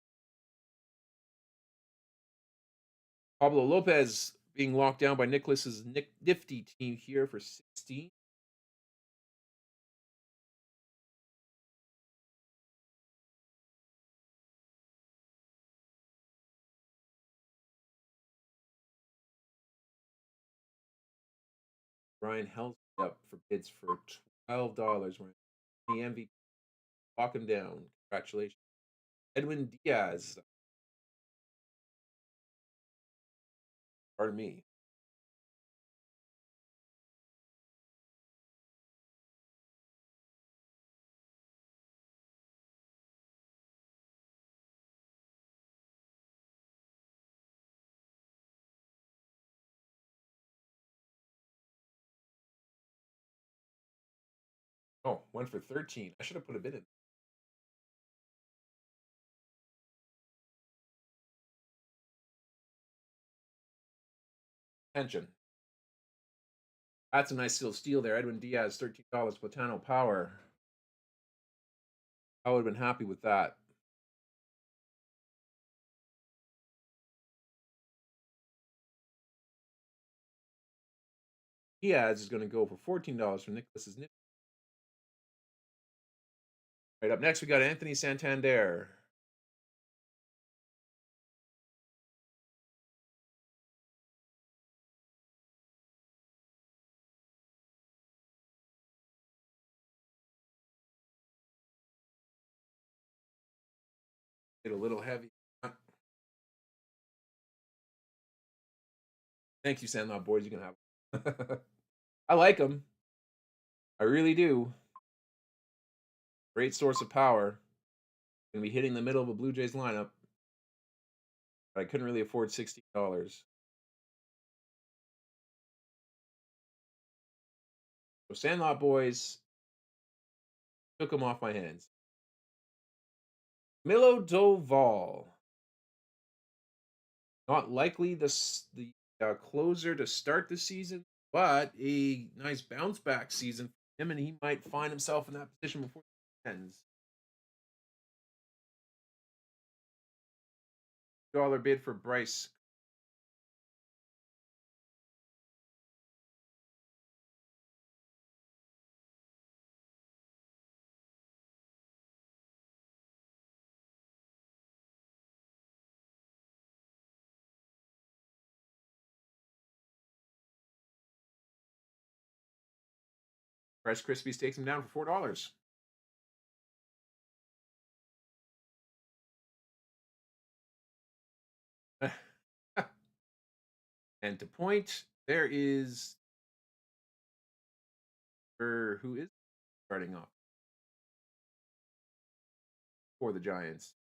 A: Pablo Lopez being locked down by Nicholas's nifty team here for 16. Ryan Helsley up for bids for $12. The MVP. Lock him down. Congratulations. Edwin Diaz. Pardon me. Oh, went for 13. I should have put a bid in. Attention. That's a nice little steal there. Edwin Diaz, $13. Platano Power. I would have been happy with that. Diaz is going to go for $14 for Nicholas's Nip. Right up next, we got Anthony Santander. Get a little heavy. Thank you, Sandlot boys. You can have. I like them. I really do. Great source of power. Gonna be hitting the middle of a Blue Jays lineup. But I couldn't really afford $60. So Sandlot boys took them off my hands. Milo Doval. Not likely the closer to start the season, but a nice bounce back season for him, and he might find himself in that position before it ends. Dollar bid for Bryce. Bryce Krispies takes him down for $4. And to point, there is who is starting off for the Giants.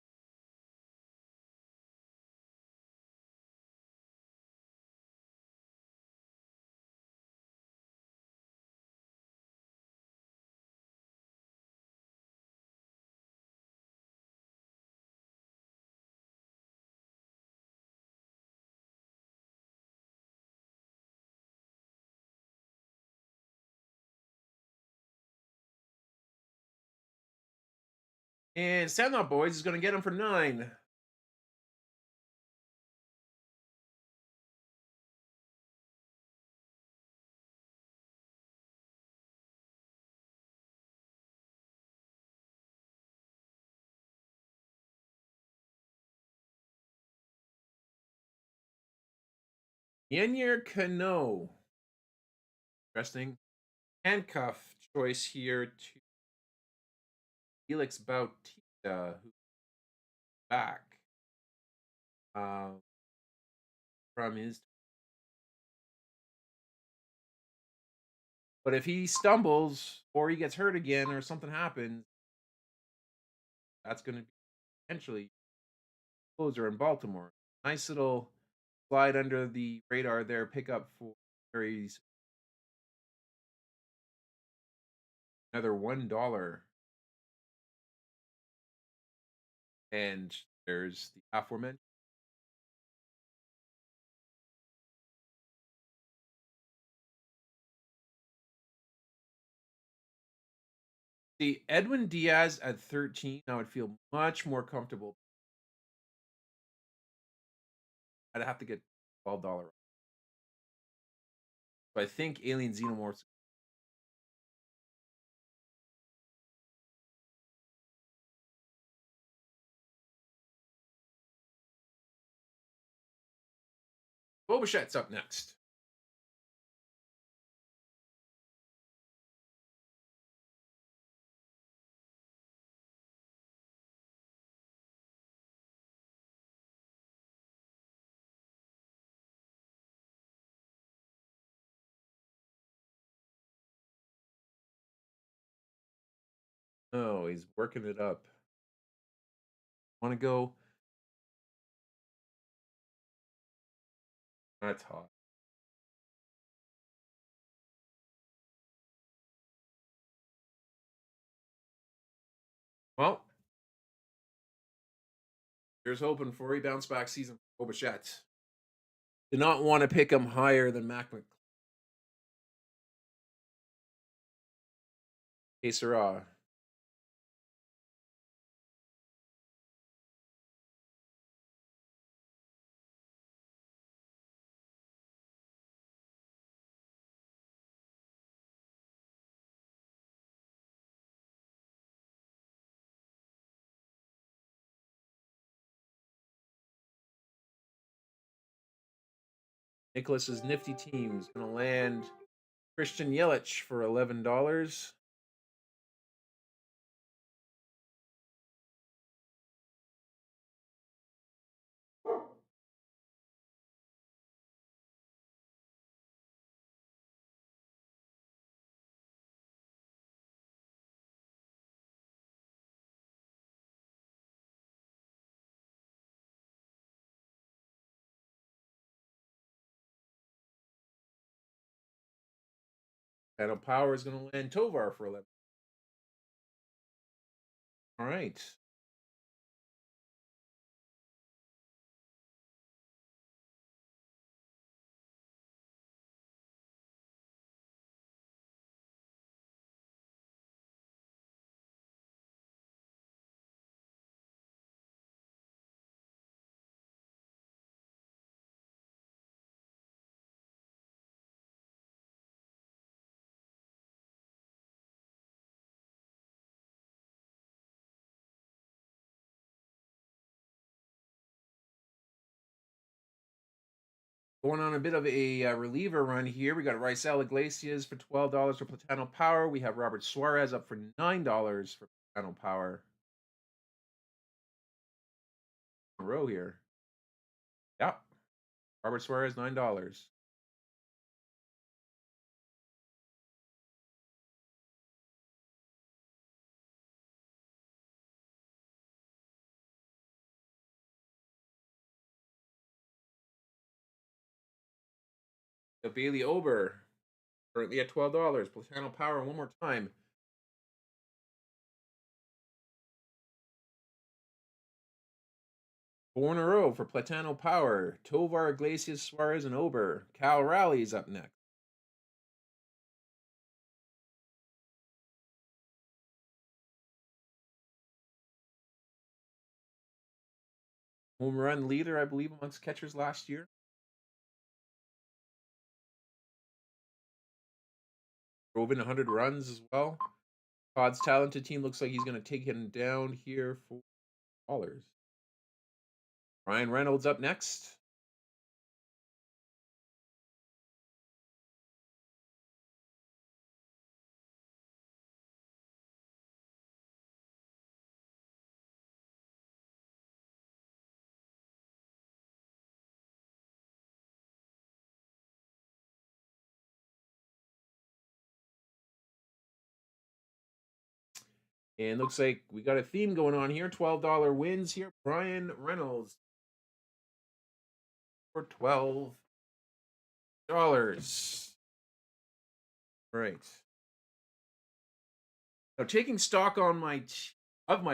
A: And Sandlot Boys is going to get him for 9. Yenyer Cano. Interesting. Handcuff choice here to Felix Bautista, who's back uh, from his. But if he stumbles or he gets hurt again or something happens, that's going to be potentially closer in Baltimore. Nice little slide under the radar there, pickup for Mary's. Another $1. And there's the aforementioned. The Edwin Diaz at 13, I would feel much more comfortable. I'd have to get $12. So I think Alien Xenomorphs. Bobachet's up next. Oh, he's working it up. Want to go? That's hot. Well, here's hoping for a bounce back season for Bobachet. Did not want to pick him higher than Mac Sirah. Nicholas's nifty team is going to land Christian Yelich for $11. Platinum Power is going to land Tovar for 11. All right. Going on a bit of a reliever run here. We got Raisel Iglesias for $12 for Platano Power. We have Robert Suarez up for $9 for Platano Power. A row here. Yep. Robert Suarez, $9. The Bailey Ober, currently at $12. Platano Power one more time. 4 in a row for Platano Power. Tovar, Iglesias, Suarez, and Ober. Cal Rally's up next. Home run leader, I believe, amongst catchers last year. Drove in 100 runs as well. Todd's talented team looks like he's going to take him down here for dollars. Ryan Reynolds up next. And looks like we got a theme going on here. $12 wins here. Ryan Reynolds for $12. Right. Now taking stock on my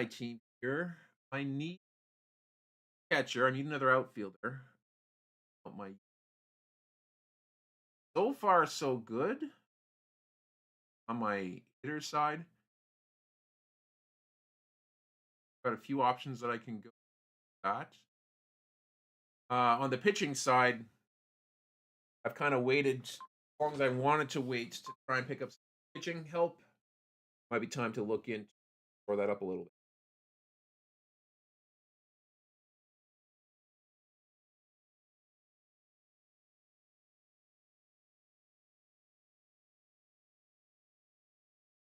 A: team here, I need catcher. I need another outfielder. My so far so good on my hitter side. Got a few options that I can go at. On the pitching side, I've kind of waited as long as I wanted to wait to try and pick up some pitching help. Might be time to look into for that up a little bit.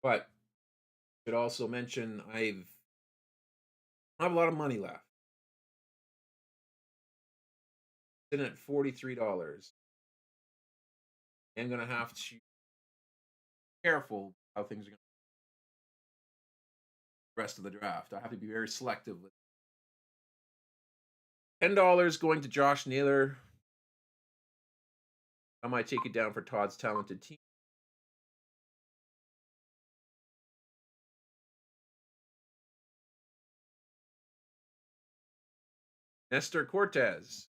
A: But should also mention I have a lot of money left. Sitting at $43. I'm gonna have to be careful how things are going the rest of the draft. I have to be very selective with $10 going to Josh Naylor. I might take it down for Todd's talented team. Nestor Cortez.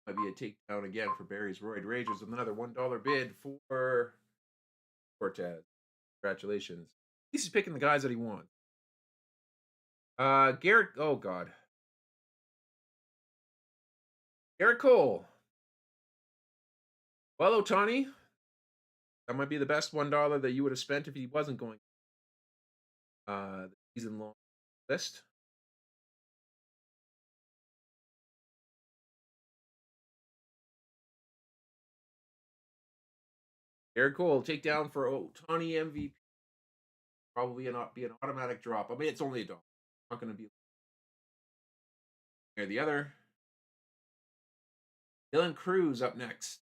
A: Might be a takedown again for Barry's Roid Ragers. Another $1 bid for Cortez. Congratulations. At least he's picking the guys that he wants. Garrett. Oh God. Garrett Cole. Well, Otani. That might be the best $1 that you would have spent if he wasn't going. The season long list. Garrett Cole takedown for Otani MVP. Probably not be an automatic drop. I mean, it's only a dollar. Not going to be near the other. Dylan Cruz up next.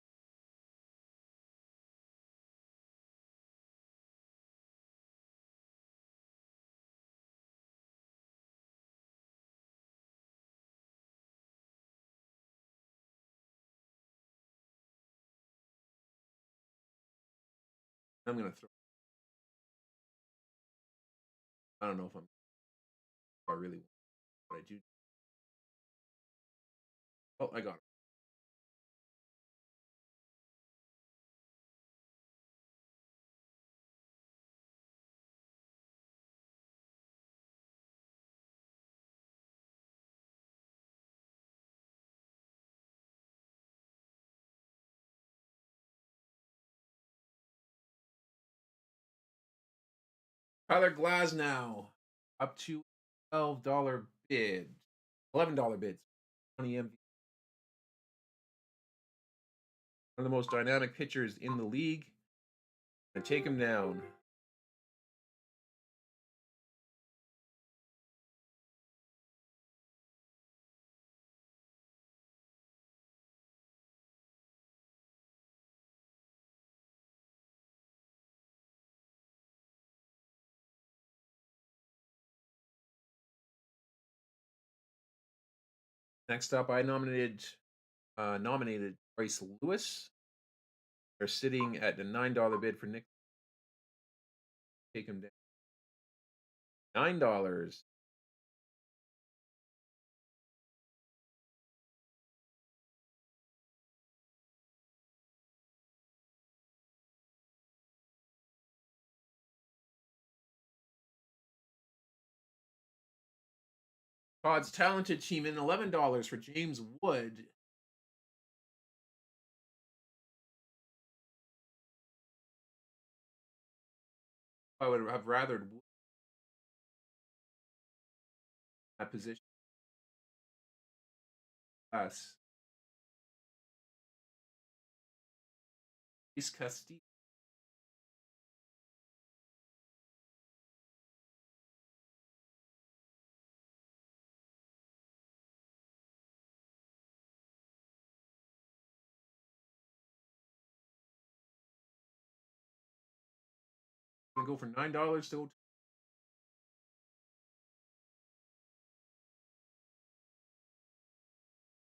A: I'm gonna throw. I don't know if I really want, but I do. Oh, I got it. Tyler Glasnow up to $12 bid, $11 bids. 20 MVP. One of the most dynamic pitchers in the league. And take him down. Next up, I nominated Bryce Lewis. They're sitting at a $9 bid for Nick. Take him down. $9. Todd's talented team in $11 for James Wood. I would have rather that position. Us. East Castile. Gonna go for $9 to.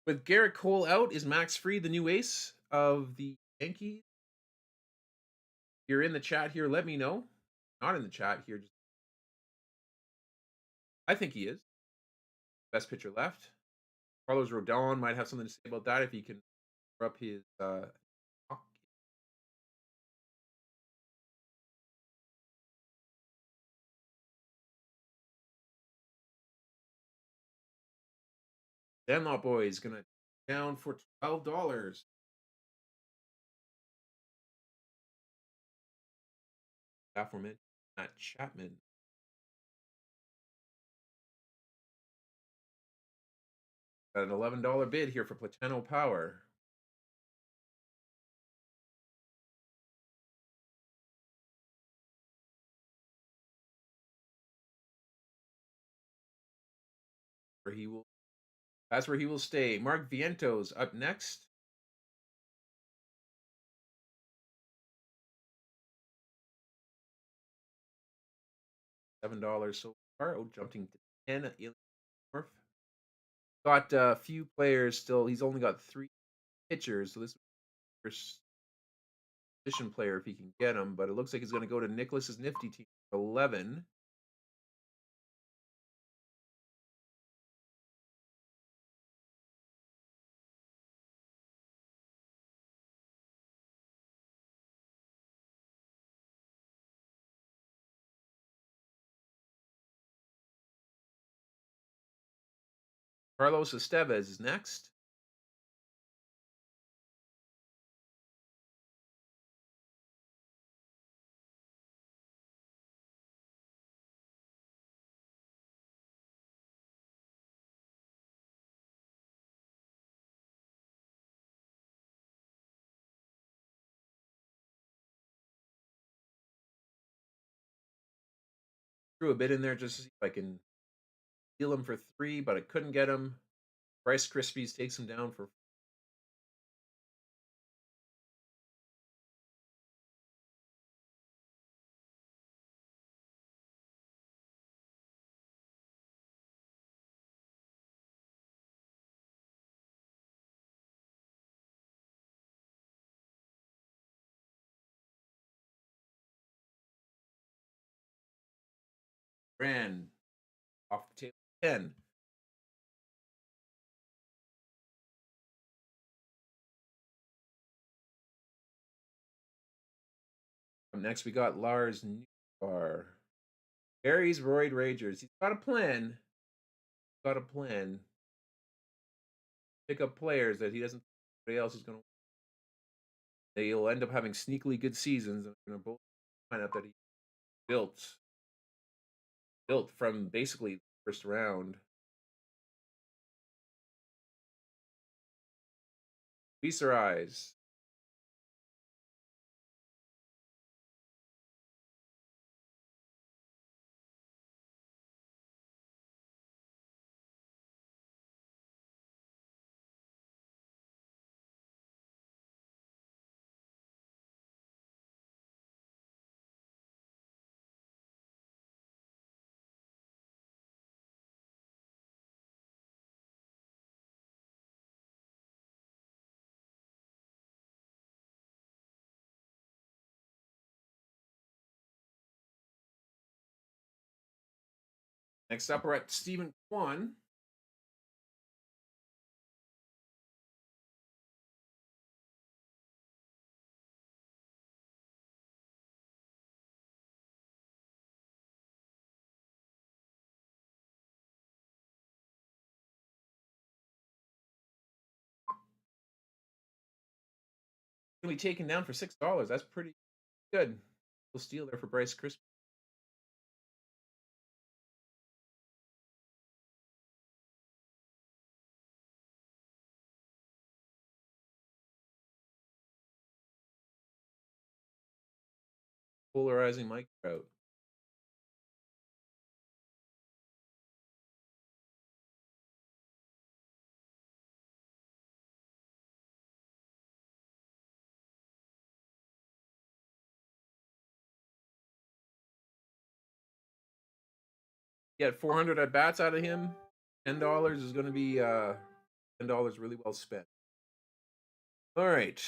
A: With Garrett Cole out, is Max Fried the new ace of the Yankees? You're in the chat here. Let me know. Not in the chat here. Just I think he is best pitcher left. Carlos Rodon might have something to say about that if he can up his. Sandlot Boys gonna down for $12. Aforementioned Matt Chapman. Got an $11 bid here for Platano Power. Where he will. That's where he will stay. Mark Vientos up next. $7 so far. Oh, jumping to 10. Got a few players still. He's only got 3 pitchers, so this is first position player if he can get him. But it looks like he's going to go to Nicholas's nifty team 11. Carlos Estevez is next. Threw a bit in there just to see if I can steal him for 3, but I couldn't get him. Rice Krispies takes him down for. Ran off the table 10. Next, we got Lars Newbar. Gary's Roid Ragers. He's got a plan. Got a plan. Pick up players that he doesn't think anybody else is going to. They'll end up having sneakily good seasons, and they're both find out that he built built from basically the first round. Feast our eyes. Next up, we're at Stephen Kwan. Gonna be taken down for $6. That's pretty good. We'll steal there for Bryce Crispy. Polarizing Mike Trout. Get 400 at bats out of him. $10 is going to be $10 really well spent. All right.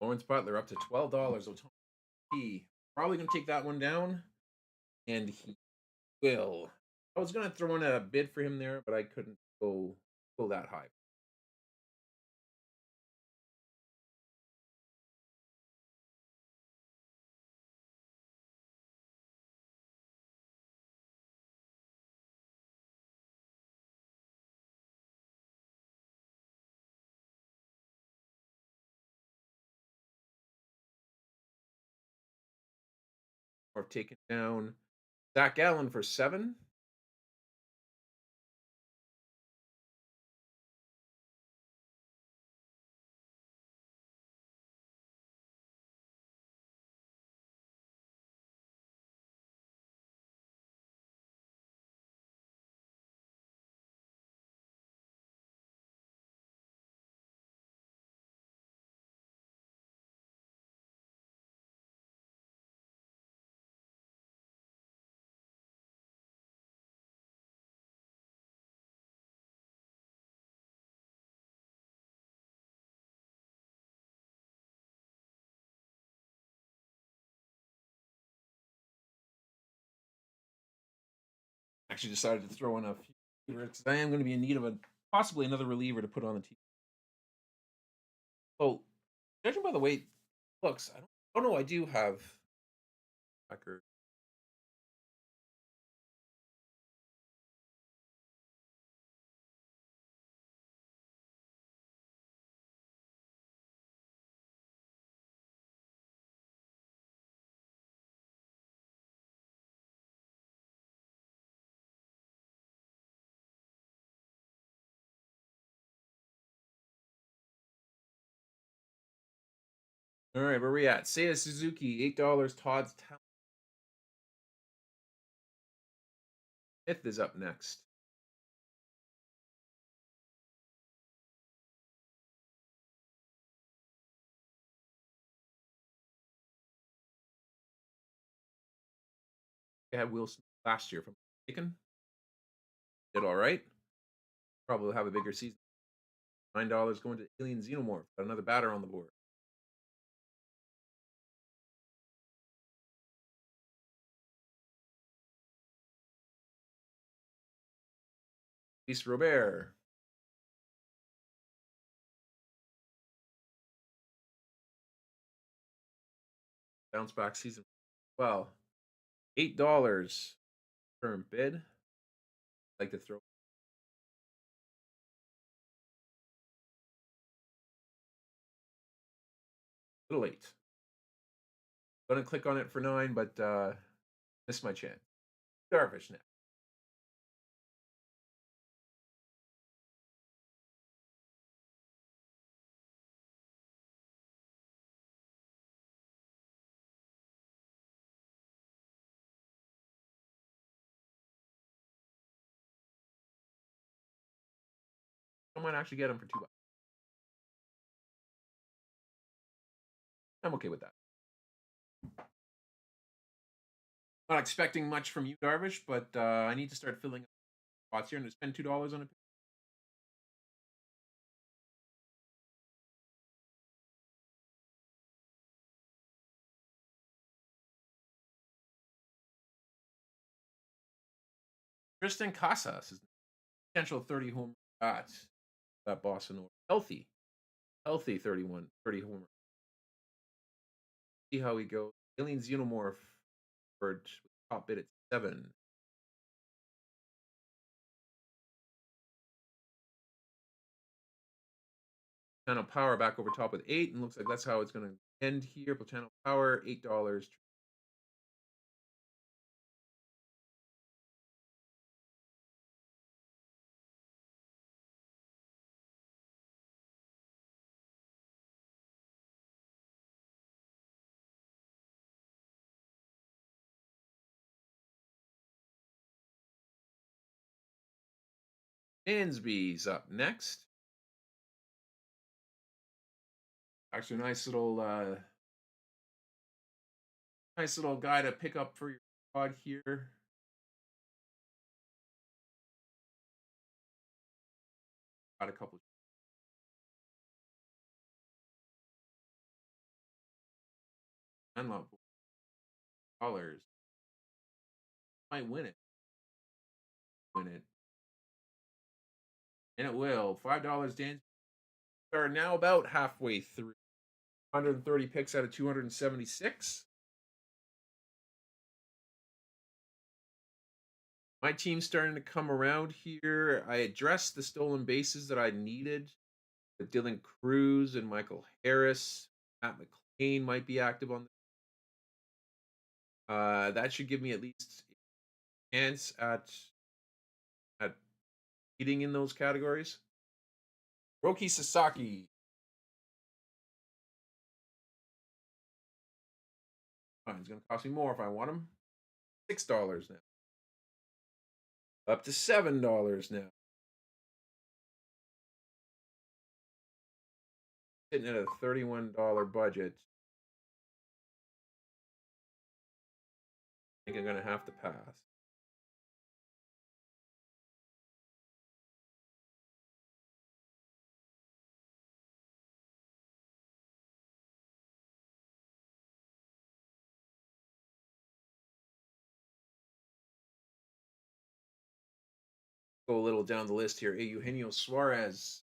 A: Lawrence Butler up to $12. He probably going to take that one down, and he will. I was going to throw in a bid for him there, but I couldn't go that high. Or have taken down Zach Allen for 7. Actually decided to throw in a few favorites. I am going to be in need of possibly another reliever to put on the team. Oh, judging by the way it looks, I don't. Oh no, I do have record. All right, where we at? Seiya Suzuki, $8. Todd's Talent Fifth is up next. I had Will Smith last year, if I'm not mistaken. Did all right. Probably will have a bigger season. $9 going to Alien Xenomorph. Got another batter on the board. Luis Robert. Bounce back season. Well, $8 firm bid. Like to throw a little late. Gonna click on it for 9, but missed my chance. Darvish next. I might actually get him for $2. I'm okay with that. Not expecting much from you, Darvish, but I need to start filling up spots here and to spend $2 on it. Tristan Casas is potential 30 home at that Boston Orioles. Healthy 30 homer. See how he goes. Alien Xenomorph for top bid at 7. Channel Power back over top with 8, and looks like that's how it's going to end here. Channel Power, $8. Dansby's up next. Actually, nice little guy to pick up for your squad here. Got a couple. $10 might win it. And it will. $5 Dansby. Are now about halfway through. 130 picks out of 276. My team's starting to come around here. I addressed the stolen bases that I needed with Dylan Cruz and Michael Harris. Matt McLean might be active on. That should give me at least a chance at beating in those categories. Roki Sasaki. Oh, he's going to cost me more if I want him. $6 now. Up to $7 now. Sitting at a $31 budget. I think I'm going to have to pass. Go a little down the list here. Eugenio Suarez.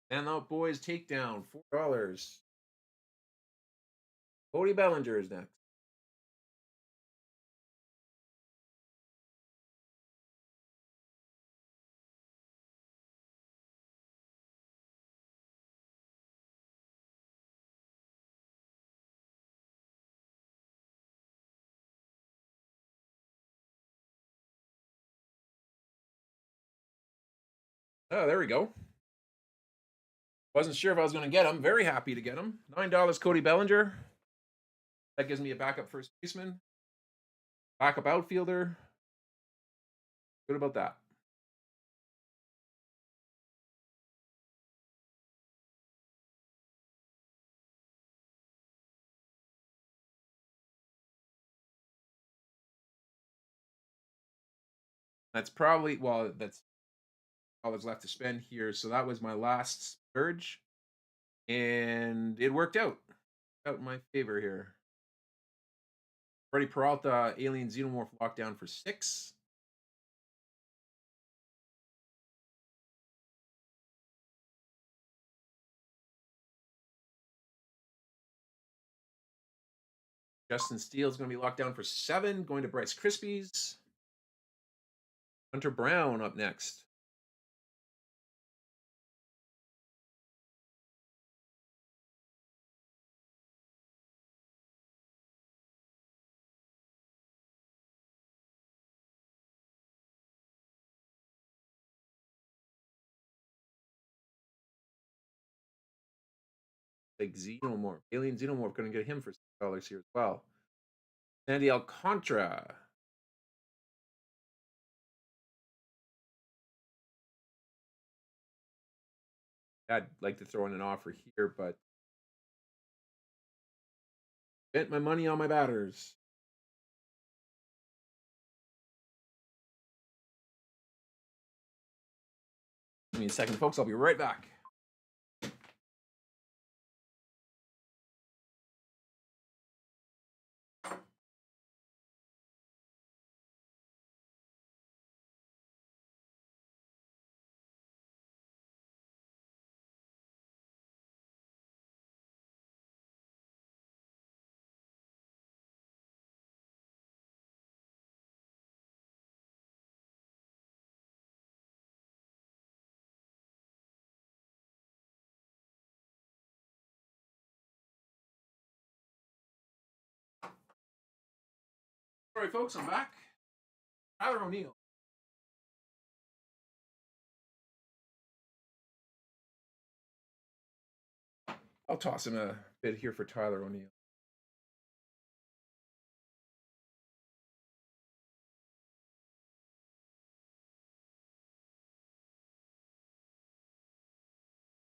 A: And out boys takedown $4. Cody Bellinger is next. Oh, there we go. Wasn't sure if I was going to get him. Very happy to get him. $9 Cody Bellinger. That gives me a backup first baseman, backup outfielder. Good about that. That's probably, well, that's all that's left to spend here. So that was my last splurge, and it worked out in my favor here. Freddie Peralta, Alien Xenomorph lockdown for 6. Justin Steele is going to be locked down for 7. Going to Bryce Krispies. Hunter Brown up next. Like Xenomorph. Alien Xenomorph going to get him for $6 here as well. Sandy Alcantara. I'd like to throw in an offer here, but spent my money on my batters. Give me a second, folks. I'll be right back. All right, folks, I'm back. Tyler O'Neill. I'll toss in a bid here for Tyler O'Neill.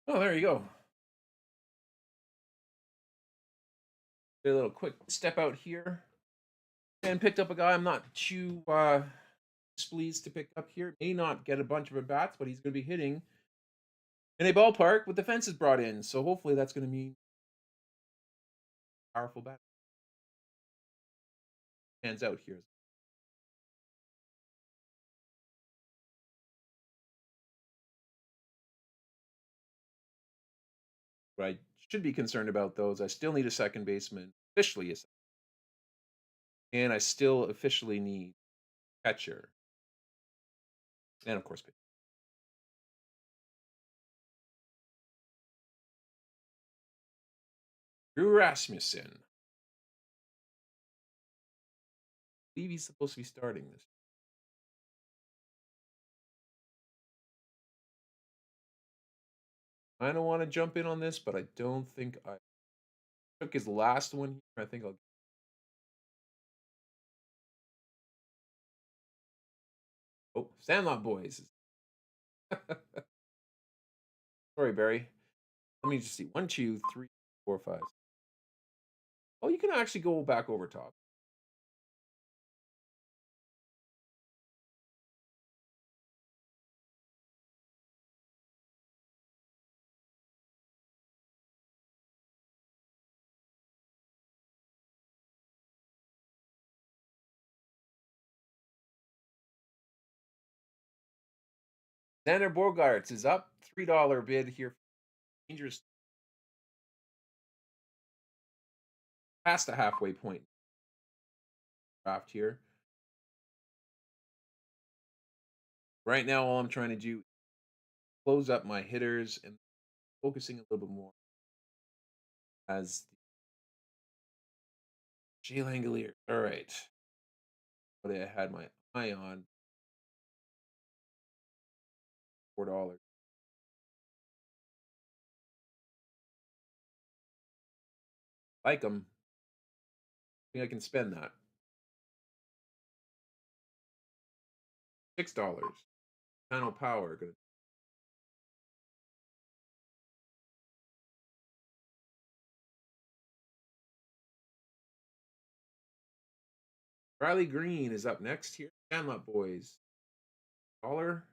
A: Oh, there you go. Did a little quick step out here and picked up a guy I'm not too displeased to pick up here. May not get a bunch of at bats, but he's going to be hitting in a ballpark with the fences brought in. So hopefully that's going to mean powerful bat. Hands out here. What I should be concerned about, though, is I still need a second baseman, officially a second, and I still officially need catcher, and of course pitcher. Drew Rasmussen. I believe he's supposed to be starting this. I don't want to jump in on this, but I don't think I took his last one here. I think I'll. Oh, Sandlot Boys. Sorry, Barry. Let me just see. 1, 2, 3, 4, 5. Oh, you can actually go back over top. Xander Bogarts is up. $3 bid here. Dangerous. past the halfway point draft here. Right now, all I'm trying to do is close up my hitters and focusing a little bit more as the Jay Langoliers. All right. What I had my eye on, $4. Like them. I think I can spend that. $6. Panel power. Gonna Riley Green is up next here. Sandlot Boys. Dollar.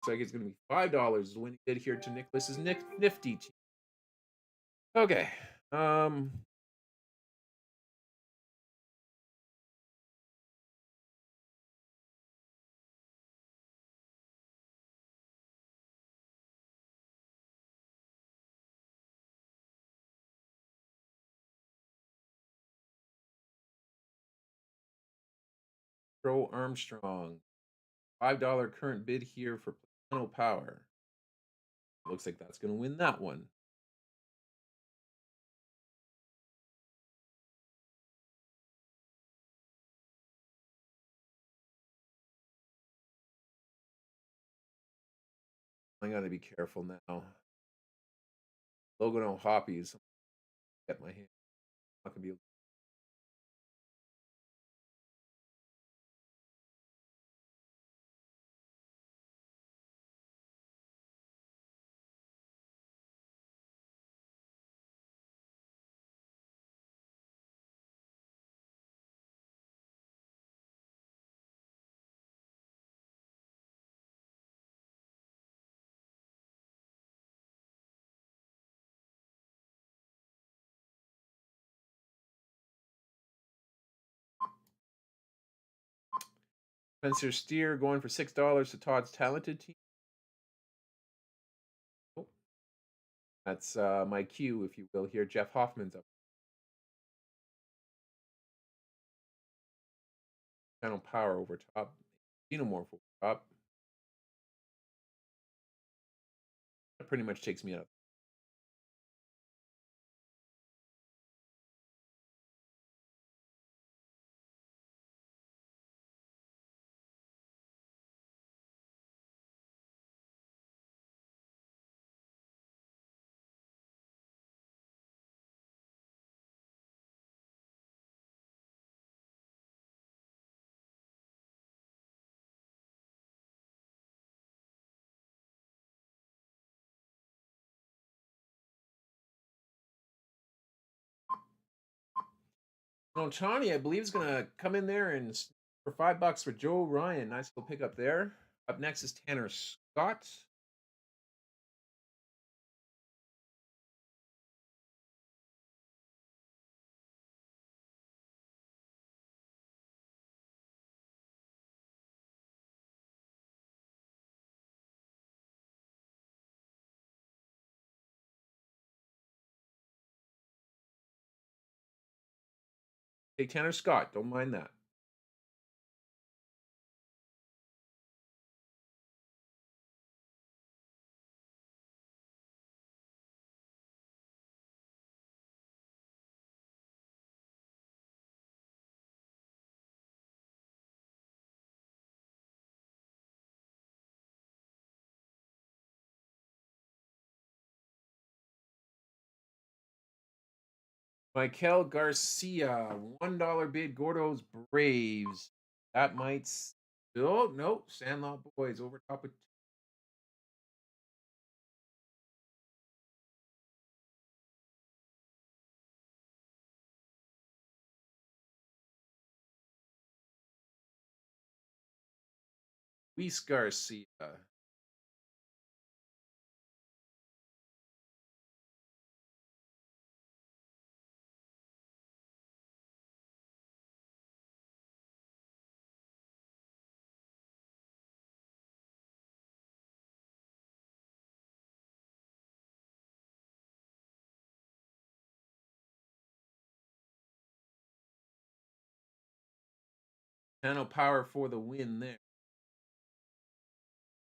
A: Looks like it's gonna be $5 when he did here to Nicholas's nifty team. Okay. Pro Armstrong. $5 current bid here for panel power. Looks like that's gonna win that one. I gotta be careful now. Logan O'Hoppy is get my hand. Not gonna be Spencer Steer going for $6 to Todd's talented team. Oh, that's my cue, if you will. Here, Jeff Hoffman's up. Channel power over top. Xenomorph over top. That pretty much takes me out. Tony, I believe, is gonna come in there and for $5 for Joe Ryan. Nice little pickup there. Up next is Tanner Scott. Take Tanner Scott. Don't mind that. Michael Garcia, $1 bid. Gordo's Braves. That might. Oh no, Sandlot Boys over top of. Luis Garcia. Channel power for the win there.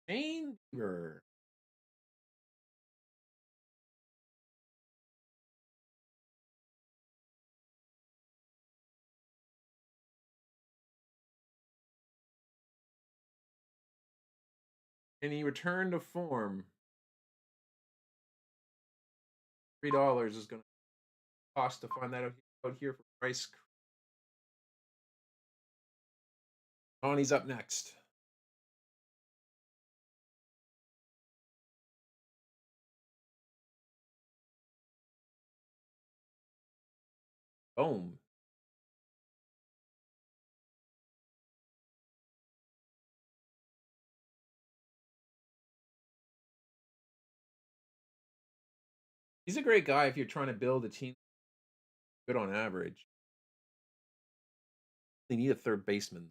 A: Shane Bieber. And he returned to form. $3 is going to cost to find that out here for Bryce. Tony's up next. Boom. He's a great guy if you're trying to build a team good on average. They need a third baseman.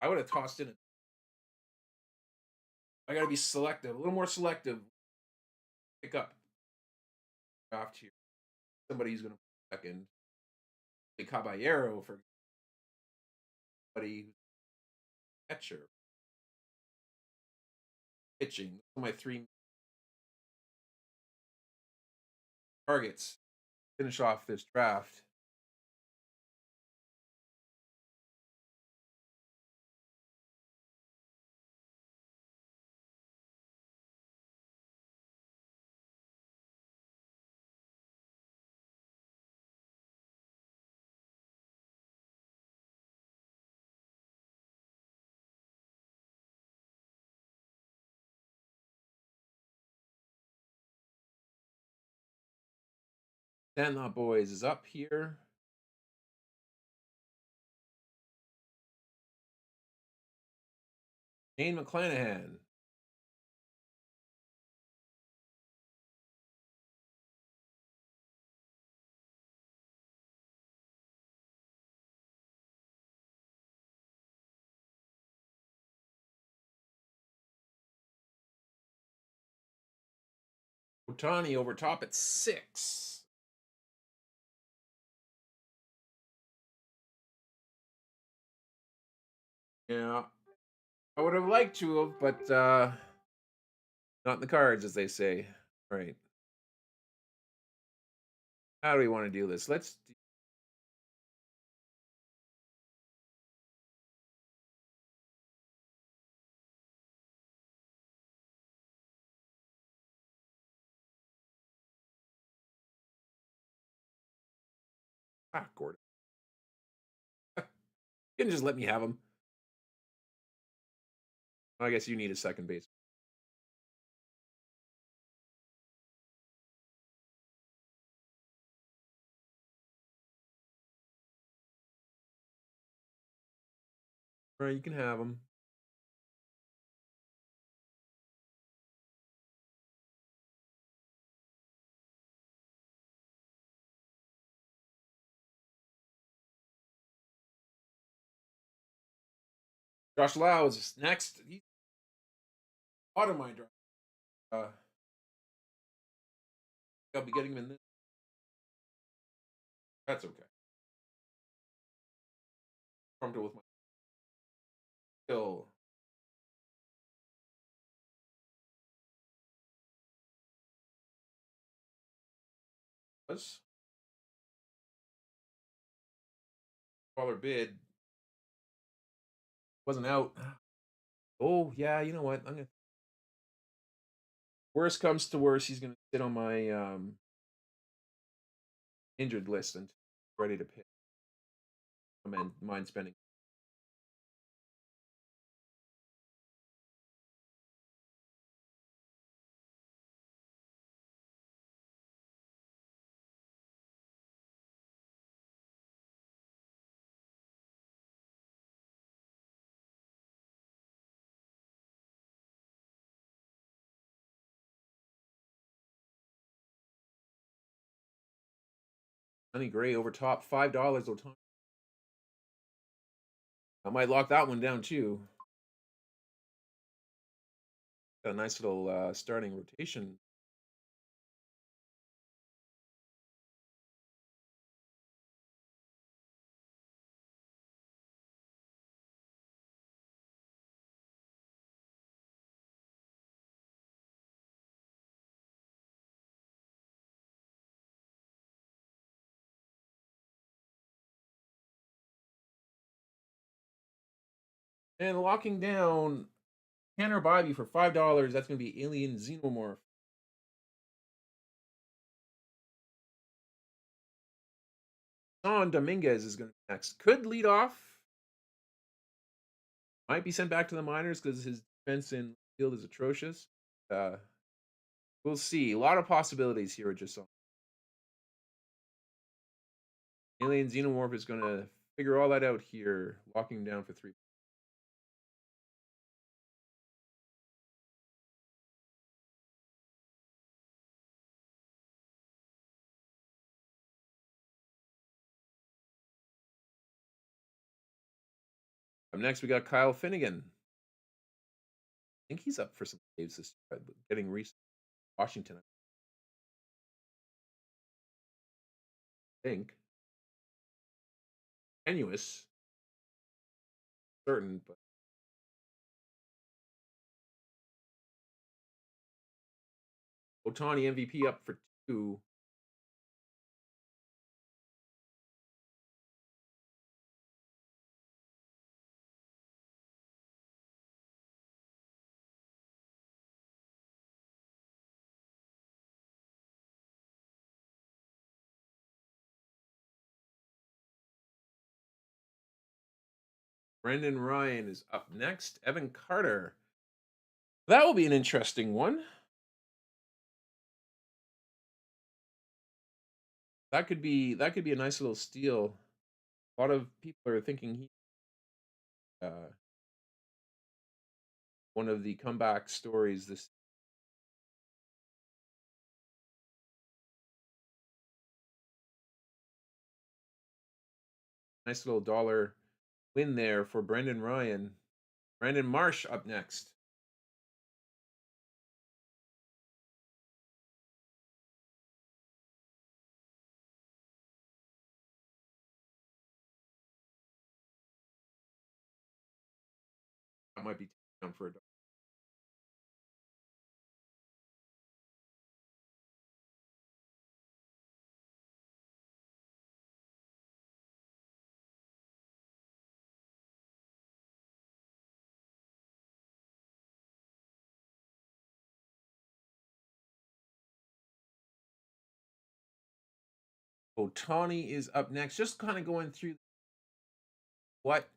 A: I would have tossed in. I got to be selective, a little more selective. Pick up draft here. Somebody who's going to second. A Caballero for somebody catcher. Pitching. Those are my three targets. Finish off this draft. Sandlot Boys is up here. Shane McClanahan. Otani over top at 6. Yeah. I would have liked to have, but not in the cards, as they say. All right. How do we want to do this? Let's do Gordon. You can just let me have him. I guess you need a second base. All right, you can have him. Josh Lau is next. He's out of my draft. I'll be getting him in this. That's okay. Comfortable with my skill. Was caller bid wasn't out. Oh yeah, you know what? I'm gonna. Worst comes to worst, he's gonna sit on my injured list and ready to pick. I mind spending. Honey Gray over top, $5. I might lock that one down too. Got a nice little starting rotation. And locking down Tanner Bybee for $5. That's going to be Alien Xenomorph. Don Dominguez is going to be next. Could lead off. Might be sent back to the minors because his defense in field is atrocious. Uh, we'll see. A lot of possibilities here with Jason. Alien Xenomorph is going to figure all that out here, locking down for 3. Up next, we got Kyle Finnegan. I think he's up for some saves this year, getting recent Washington. I think tenuous, certain, but Otani MVP up for 2. Brendan Ryan is up next. Evan Carter. That will be an interesting one. That could be a nice little steal. A lot of people are thinking he one of the comeback stories this. Nice little dollar win there for Brendan Ryan. Brandon Marsh up next. That might be down for a dollar. Otani is up next. Just kind of going through what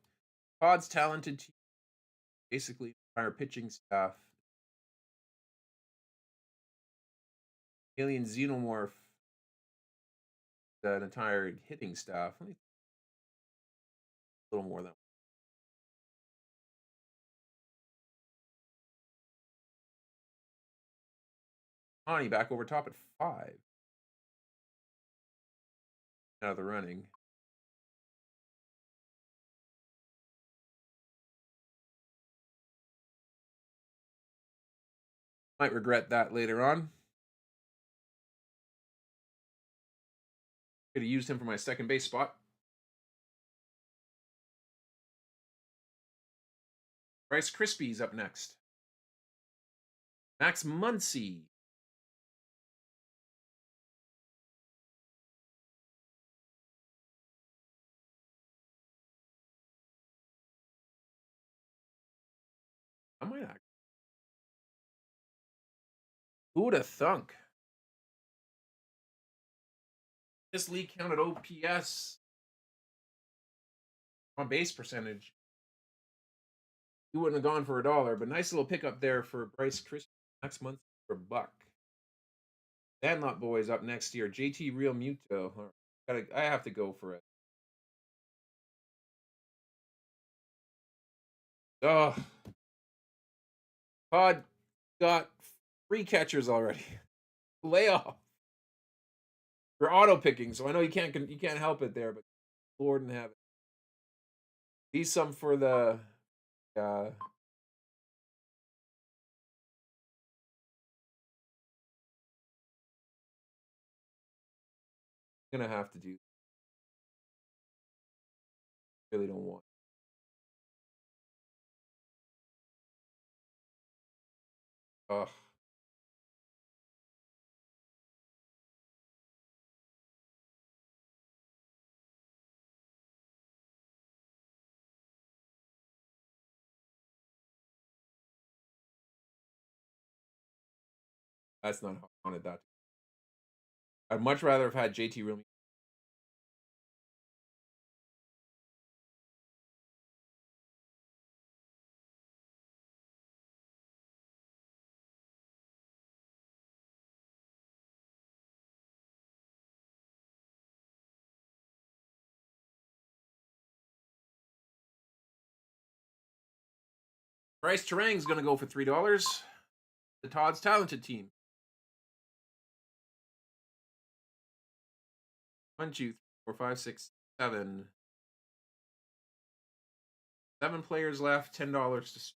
A: Todd's talented team, basically our pitching staff. Alien Xenomorph, an entire hitting staff. A little more than Otani back over top at 5. Out of the running. Might regret that later on. Could have used him for my second base spot. Bryce Crispy's up next. Max Muncy. I might not. Who would have thunk? This league counted OPS on base percentage. He wouldn't have gone for a dollar, but nice little pickup there for Bryce Crispy. Next month for a buck. Sandlot Boys up next year. JT Real Muto. I have to go for it. Oh, Pod got 3 catchers already. Layoff. You're auto picking, so I know you can't help it there, but Lord in heaven. These some for the gonna have to do. Really don't want. Ugh. That's not how I wanted that. I'd much rather have had JT Realmuto. Bryce Terang's going to go for $3. The Todd's talented team. 1, 2, 3, 4, 5, 6, 7. 7 players left. $10 to.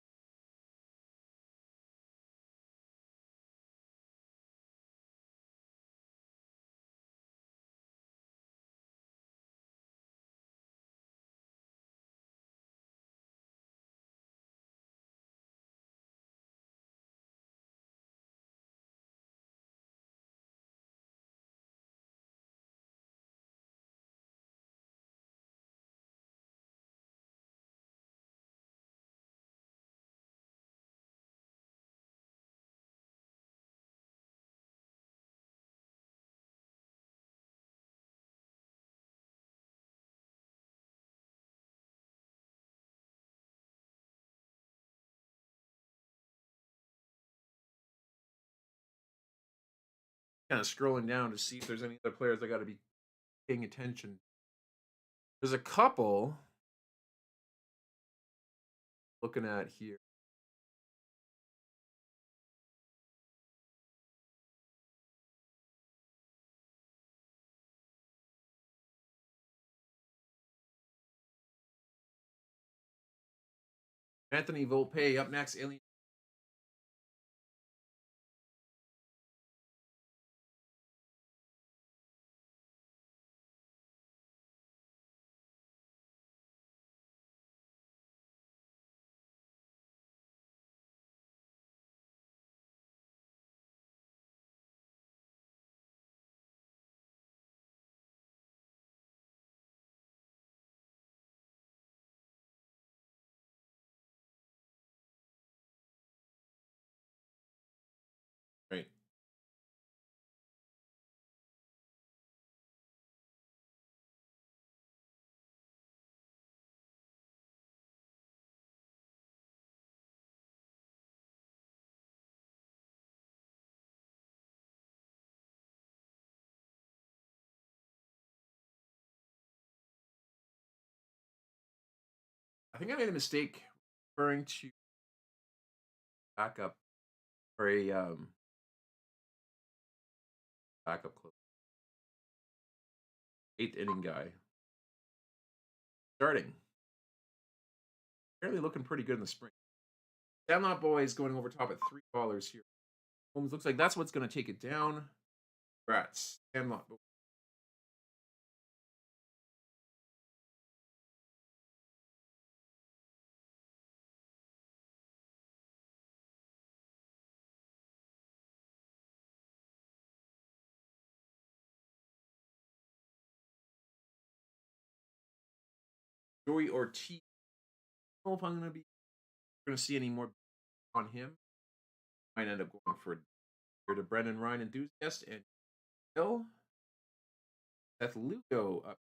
A: Kind of scrolling down to see if there's any other players I got to be paying attention. There's a couple looking at here. Anthony Volpe up next. Alien. Right. I think I made a mistake referring to backup or a backup close. 8th inning guy. Starting. Apparently looking pretty good in the spring. Sandlot Boys going over top at $3 here. Holmes looks like that's what's going to take it down. Congrats. Sandlot Boys. Joey Ortiz. I don't know if I'm going to be going to see any more on him. Might end up going for to Brendan Ryan enthusiast and Bill Seth Lugo up.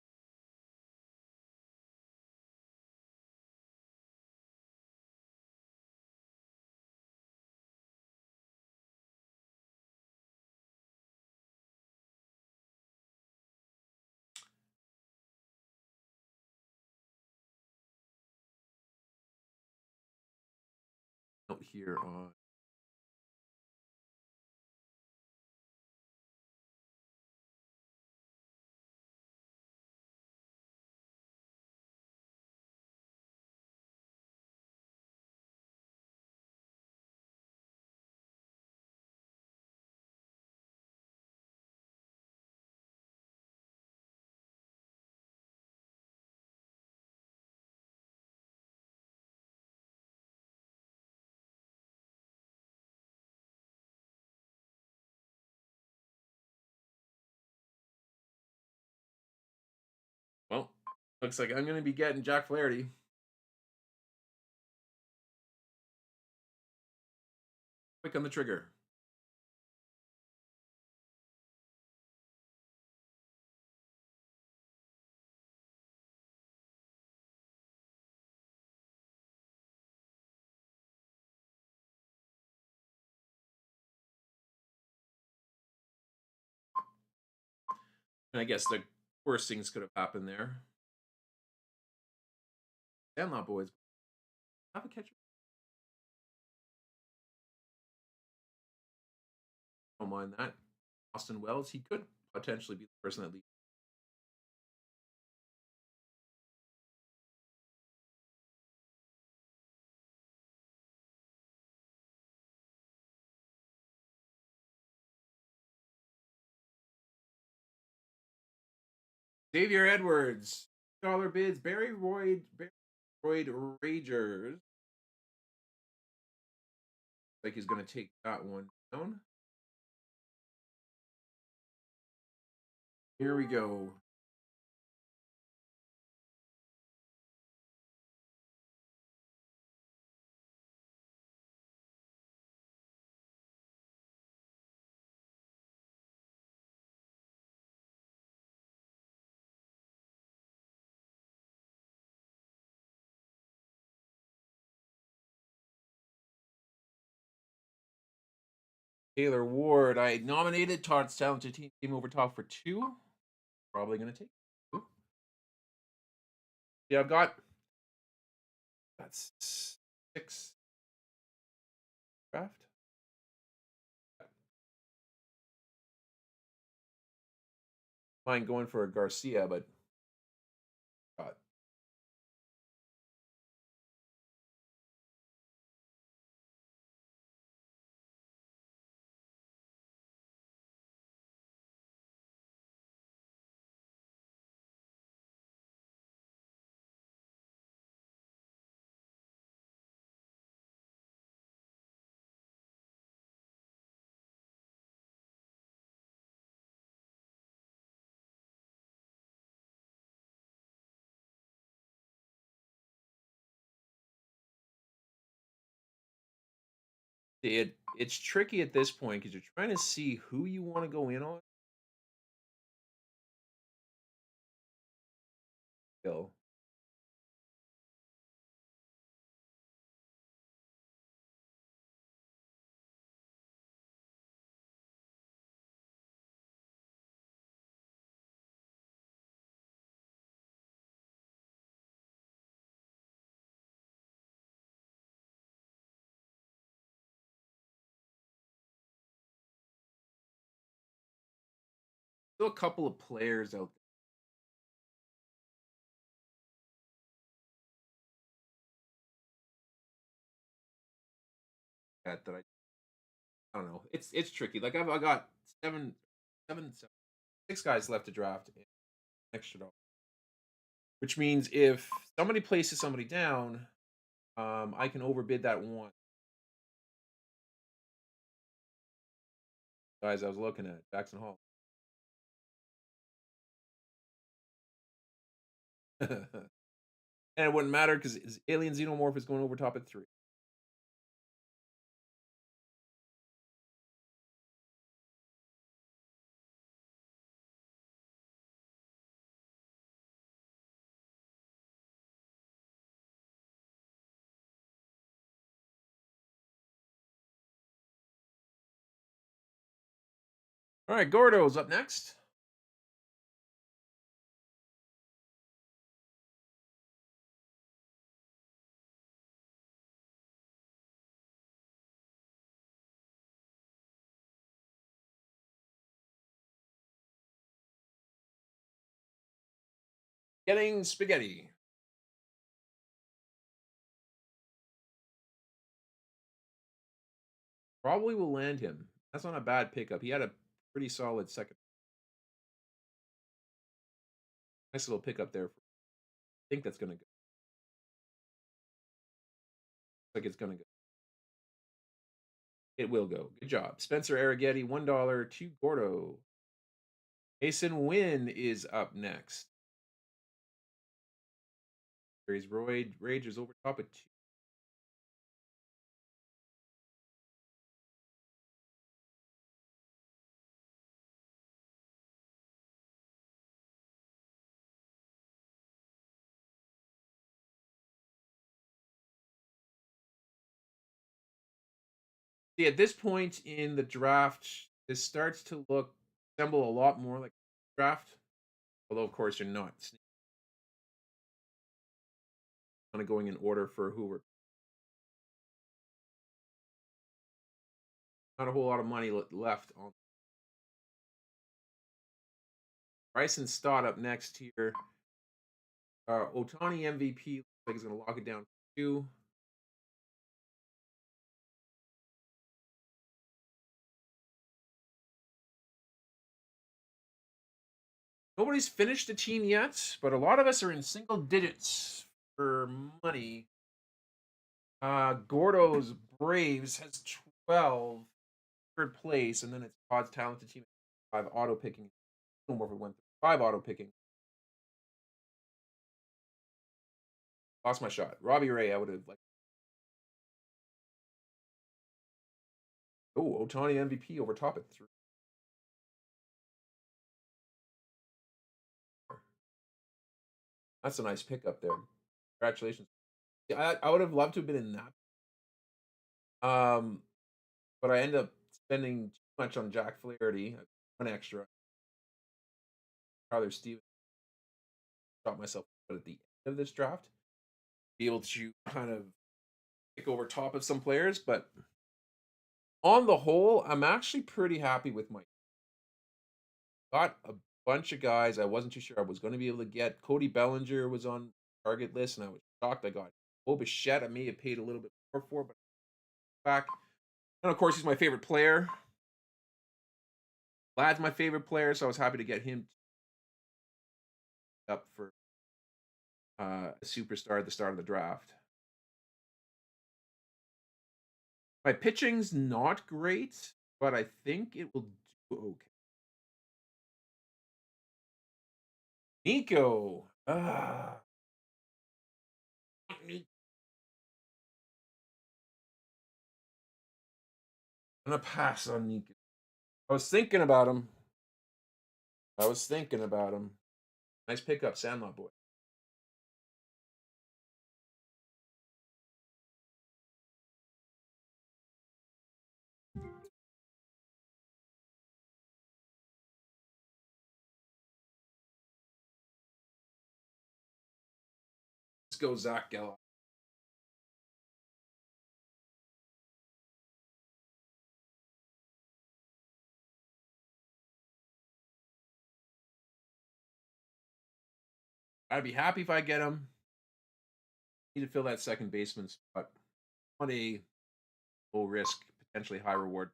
A: Out here on well, looks like I'm going to be getting Jack Flaherty. Quick on the trigger. I guess the worst things could have happened there. Sandlot boys have a catcher. Don't mind that. Austin Wells, he could potentially be the person that leads. Xavier Edwards, dollar bids. Barry Royd Ragers. Like he's going to take that one down. Here we go. Taylor Ward, I nominated Todd's talented team over top for 2. Probably going to take 2. Yeah, I've got that's 6 draft. Mind going for a Garcia, but God. It's tricky at this point because you're trying to see who you want to go in on. Still a couple of players out there that I don't know. It's tricky. Like I got seven, 6 guys left to draft extra dollar, which means if somebody places somebody down, I can overbid that one. Guys, I was looking at Jackson Hall. And it wouldn't matter because Alien Xenomorph is going over top at 3. All right, Gordo's up next. Getting spaghetti. Probably will land him. That's not a bad pickup. He had a pretty solid second. Nice little pickup there. I think that's going to go. Like it's going to go. It will go. Good job. Spencer Arrighetti, $1 to Gordo. Mason Wynn is up next. There's Royd Ragers over top at 2. See, at this point in the draft, this starts to resemble a lot more like draft. Although, of course, you're not kind of going in order for who we're not a whole lot of money left on Bryson Stott up next here. Otani MVP looks like he's going to lock it down for two. Nobody's finished the team yet, but a lot of us are in single digits for money. Gordo's Braves has 12, third place, and then it's Todd's talented team, 5 auto picking. No more if we went 5 auto picking. Lost my shot. Robbie Ray, I would have like. Oh, Otani MVP over top at 3. That's a nice pickup there. Congratulations. Yeah, I would have loved to have been in that. But I end up spending too much on Jack Flaherty, one extra. Tyler Stevens shot myself at the end of this draft. Be able to kind of pick over top of some players, but on the whole, I'm actually pretty happy with my. Got a bunch of guys I wasn't too sure I was going to be able to get. Cody Bellinger was on target list, and I was shocked I got. Bo Bichette, I may have paid a little bit more for, but back. And of course, he's my favorite player. Vlad's my favorite player, so I was happy to get him up for a superstar at the start of the draft. My pitching's not great, but I think it will do okay. Nico. I'm gonna pass on Nico. I was thinking about him. Nice pickup, Sandlot boy. Let's go, Zach Geloff. I'd be happy if I get him. Need to fill that second baseman spot. On a low risk, potentially high reward.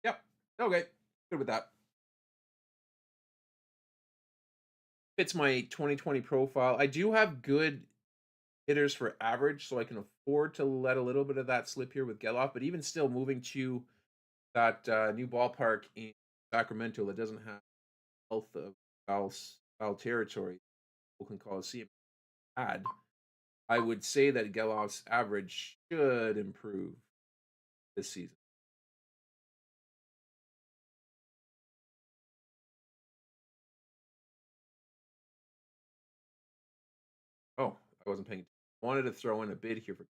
A: Yep. Okay. Good with that. Fits my 2020 profile. I do have good hitters for average, so I can afford to let a little bit of that slip here with Geloff. But even still, moving to that new ballpark in Sacramento that doesn't have health of foul territory, Oakland Coliseum had, I would say that Geloff's average should improve this season. Oh, I wasn't paying. I wanted to throw in a bid here for.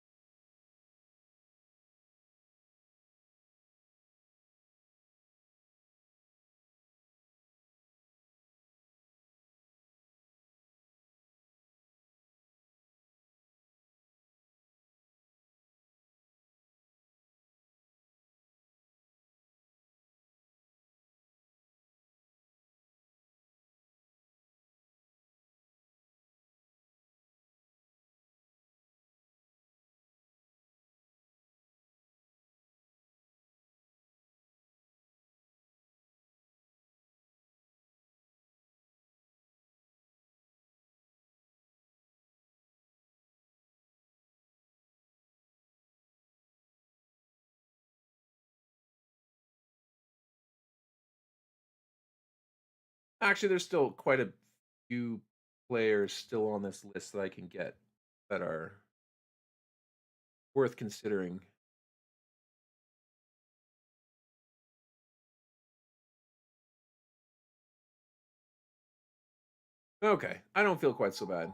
A: Actually, there's still quite a few players still on this list that I can get that are worth considering. Okay, I don't feel quite so bad.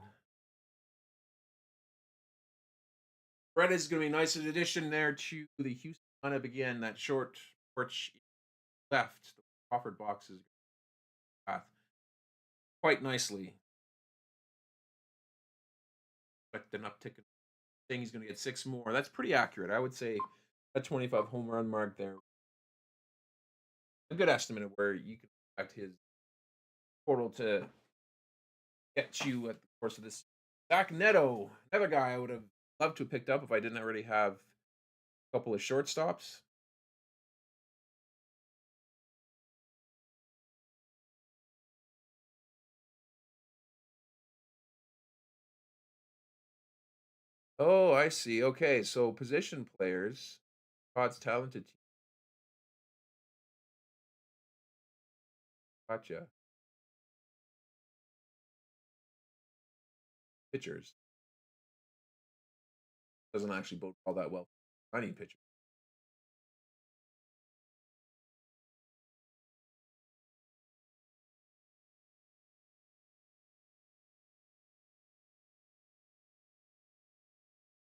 A: Brett is going to be a nice addition there to the Houston lineup again. That short porch left, the Crawford box is path quite nicely. Expect an uptick. Saying he's going to get 6 more. That's pretty accurate. I would say a 25 home run mark there. A good estimate of where you can expect his total to get you at the course of this. Zach Neto, another guy I would have loved to have picked up if I didn't already have a couple of shortstops. Oh, I see. Okay, so position players, Todd's talented team. Gotcha. Pitchers doesn't actually bode all that well. I need pitchers.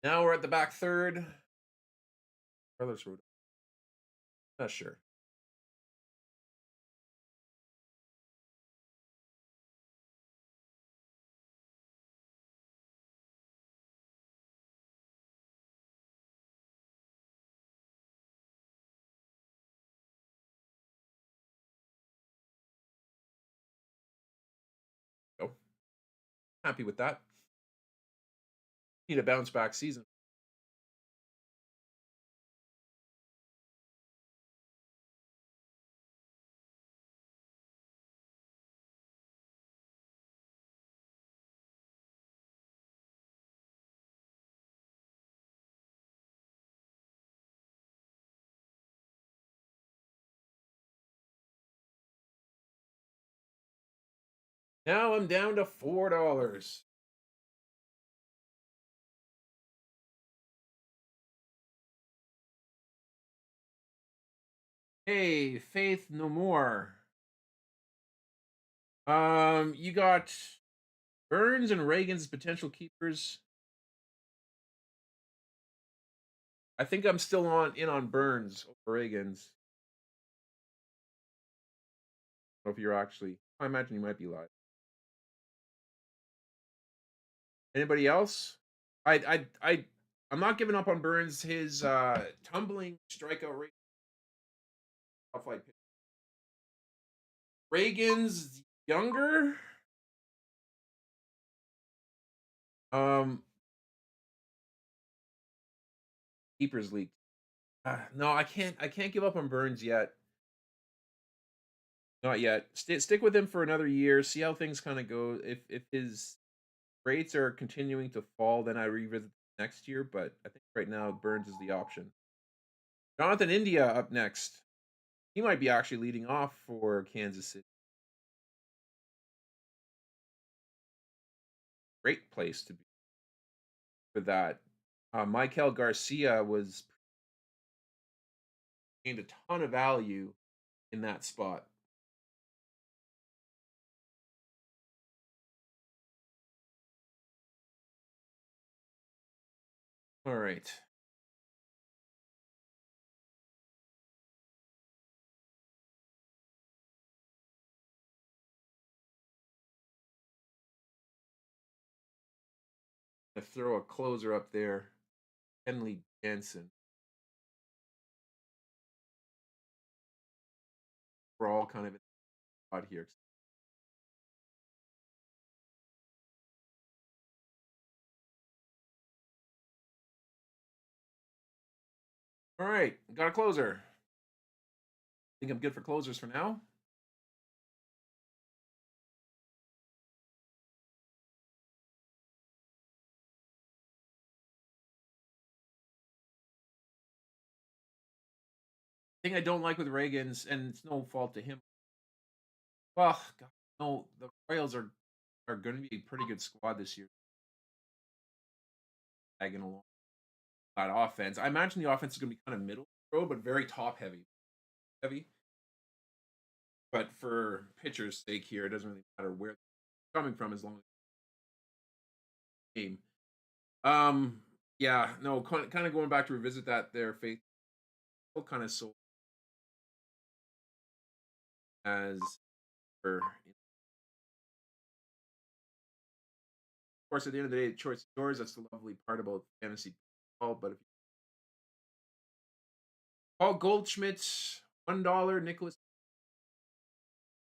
A: Now we're at the back third. Carlos Rodon. Not sure. Oh, happy with that. Need a bounce back season. Now I'm down to $4. Hey, Faith No More. You got Burns and Reagan's potential keepers. I think I'm still on Burns over Reagan's. I don't know if you're actually. I imagine you might be live. Anybody else? I'm not giving up on Burns. His tumbling strikeout rate. Reagan's younger. Um, keepers league. No, I can't. I can't give up on Burns yet. Not yet. Stick with him for another year. See how things kind of go. If his rates are continuing to fall, then I revisit next year. But I think right now Burns is the option. Jonathan India up next. He might be actually leading off for Kansas City. Great place to be for that. Michael Garcia was gained a ton of value in that spot. All right. I throw a closer up there. Henley Jansen. We're all kind of in the spot here. All right, got a closer. Think I'm good for closers for now. Thing I don't like with Reagan's, and it's no fault to him. Well, God, no, the Royals are going to be a pretty good squad this year. Tagging along that offense. I imagine the offense is going to be kind of middle road, but very top heavy. But for pitcher's sake here, it doesn't really matter where they're coming from as long as the game. Yeah, no, kind of going back to revisit that there, Faith. Kind of sold as for course, at the end of the day, the choice is yours. That's the lovely part about fantasy football. But if Paul Goldschmidt, $1, Nicholas.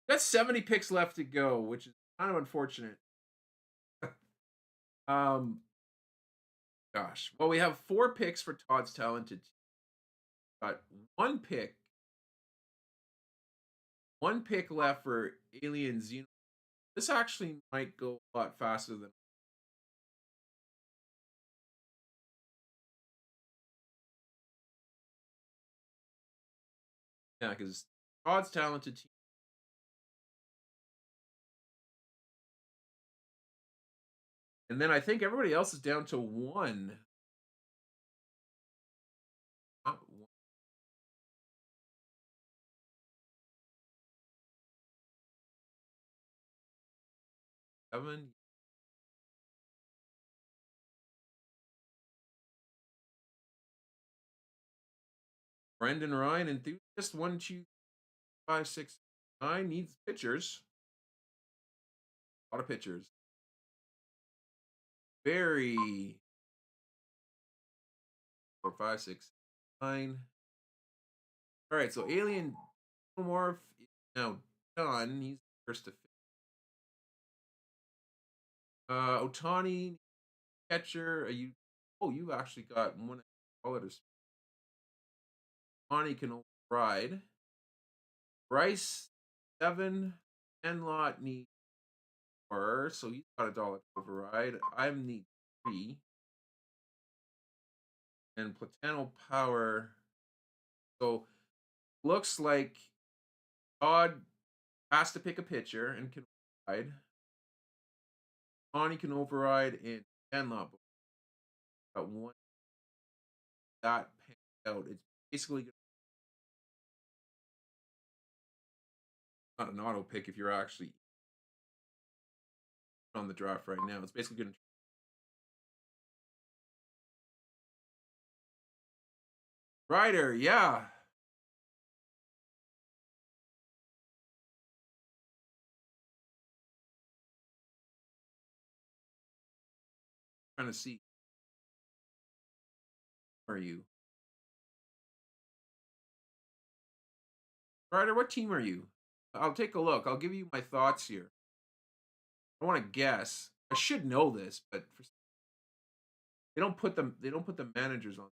A: That's 70 picks left to go, which is kind of unfortunate. um, gosh. Well, we have 4 picks for Todd's talented team. Got one pick left for Alien Xeno. This actually might go a lot faster than. Yeah, because Todd's talented team. And then I think everybody else is down to 1. Not 7. Brendan Ryan, enthusiast, 1, 2, 5, 6, 9 needs pitchers. A lot of pitchers. Very 4, 5, 6, 9. All right, so Alien Morph is now done. He's first to Otani catcher. Are you? Oh, you've actually got one. Otani can ride. Bryce 7 and lot need 4, so he's got $1 to override. I need 3. And Platano Power. So looks like Todd has to pick a pitcher and can override. Tawny can override and Sandlot got one that panned out. It's basically not an auto pick if you're actually on the draft right now. It's basically going to. Ryder, yeah. Trying to see. Where are you? Ryder, what team are you? I'll take a look. I'll give you my thoughts here. I want to guess. I should know this, but they don't put them. They don't put the managers on.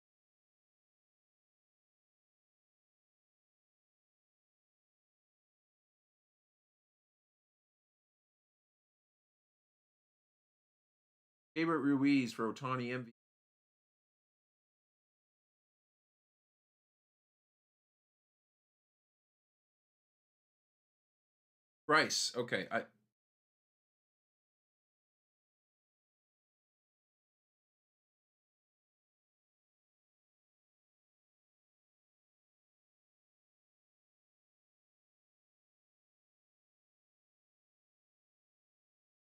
A: Favorite Ruiz for Otani MVP. Bryce. Okay.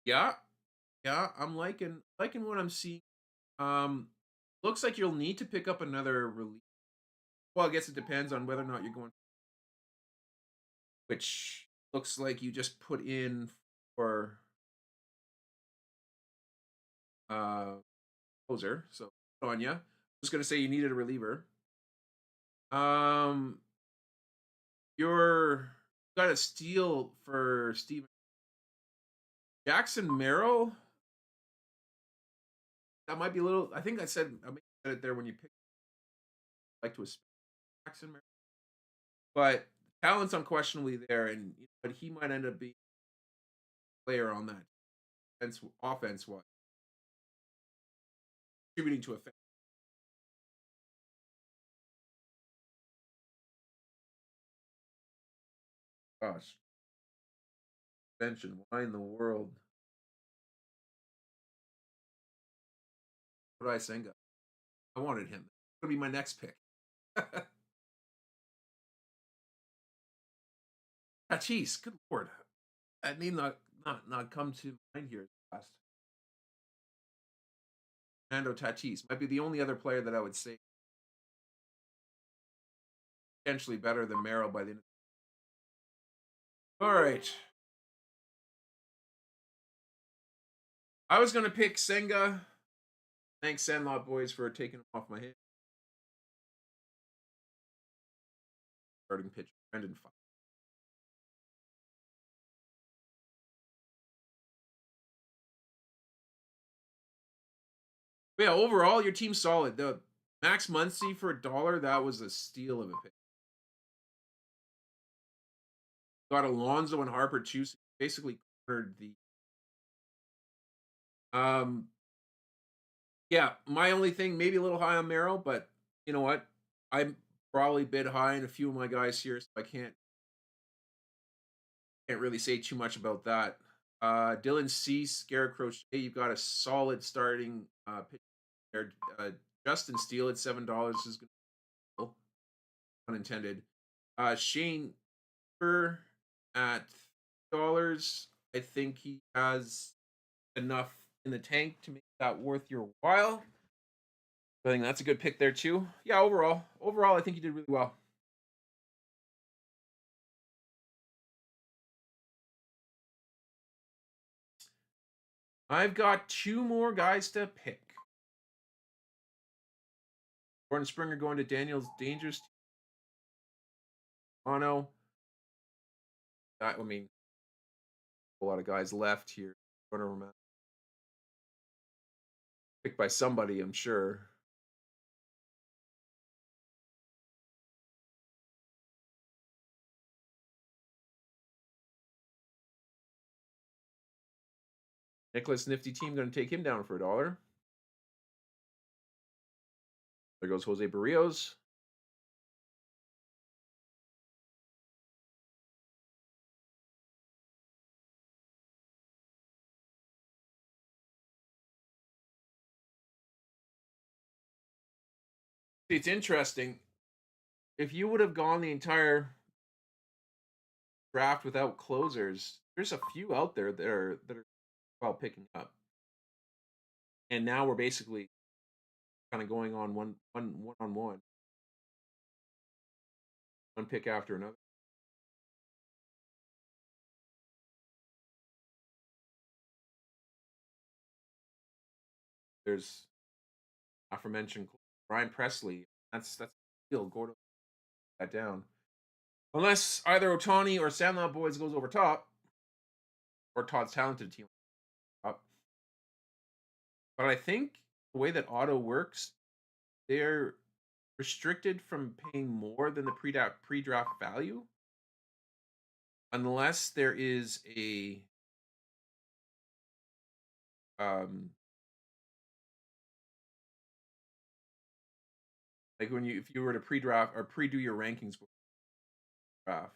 A: Yeah. Yeah. I'm liking what I'm seeing. Um, looks like you'll need to pick up another release. Well, I guess it depends on whether or not you're going. Which looks like you just put in for uh closer. So on ya. Just gonna say you needed a reliever. Um, you're got a steal for Steven Jackson Merrill. That might be a little. I think I may have said it there when you picked like to a Jackson Merrill, but talent's unquestionably there, and but he might end up being a player on that offense wise, contributing to a. Gosh, mention why in the world would I sing? I wanted him. It's gonna be my next pick. Tatis, good lord. That name not come to mind here fast. Fernando Tatis might be the only other player that I would say potentially better than Merrill by the end. All right. I was gonna pick Senga. Thanks, Sandlot boys, for taking him off my head. Starting pitch, Brendan. But yeah, overall, your team's solid. The Max Muncy for $1, that was a steal of a pick. Got Alonso and Harper too. So basically cornered the. Um, yeah, my only thing, maybe a little high on Merrill, but you know what? I'm probably bid high in a few of my guys here, so I can't really say too much about that. Dylan Cease, Garrett Crochet, you've got a solid starting pitch there. Justin Steele at $7 is going to unintended. Shane Bieber at $3. I think he has enough in the tank to make that worth your while. I think that's a good pick there too. Yeah, overall, I think you did really well. I've got two more guys to pick. Gordon Springer going to Daniel's Dangerous. Toronto. I mean, a lot of guys left here. Picked by somebody, I'm sure. Nicholas Nifty Team going to take him down for $1. There goes Jose Barrios. See, it's interesting. If you would have gone the entire draft without closers, there's a few out there that are well picking up. And now we're basically kind of going on one one pick after another. There's aforementioned Brian Presley. That's still Gordon that down. Unless either Otani or Sandlot Boys goes over top, or Todd's talented team up. But I think the way that auto works, they're restricted from paying more than the pre-draft value, unless there is a like when if you were to pre-draft or pre-do your rankings draft.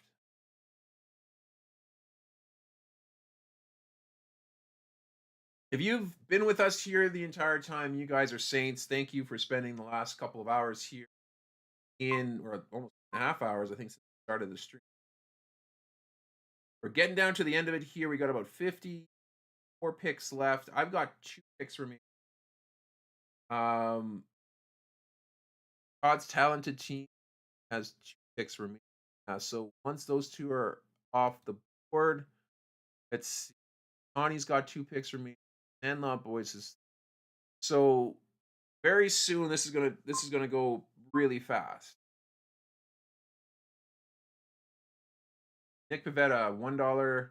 A: If you've been with us here the entire time, you guys are saints. Thank you for spending the last couple of hours here or almost a half hours, I think, since the start of the stream. We're getting down to the end of it here. We got about 54 picks left. I've got 2 picks remaining. Todd's talented team has 2 picks remaining. So once those 2 are off the board, let's see. Connie's got 2 picks remaining. Sandlot Boys is so very soon. This is gonna go really fast. Nick Pavetta, $1.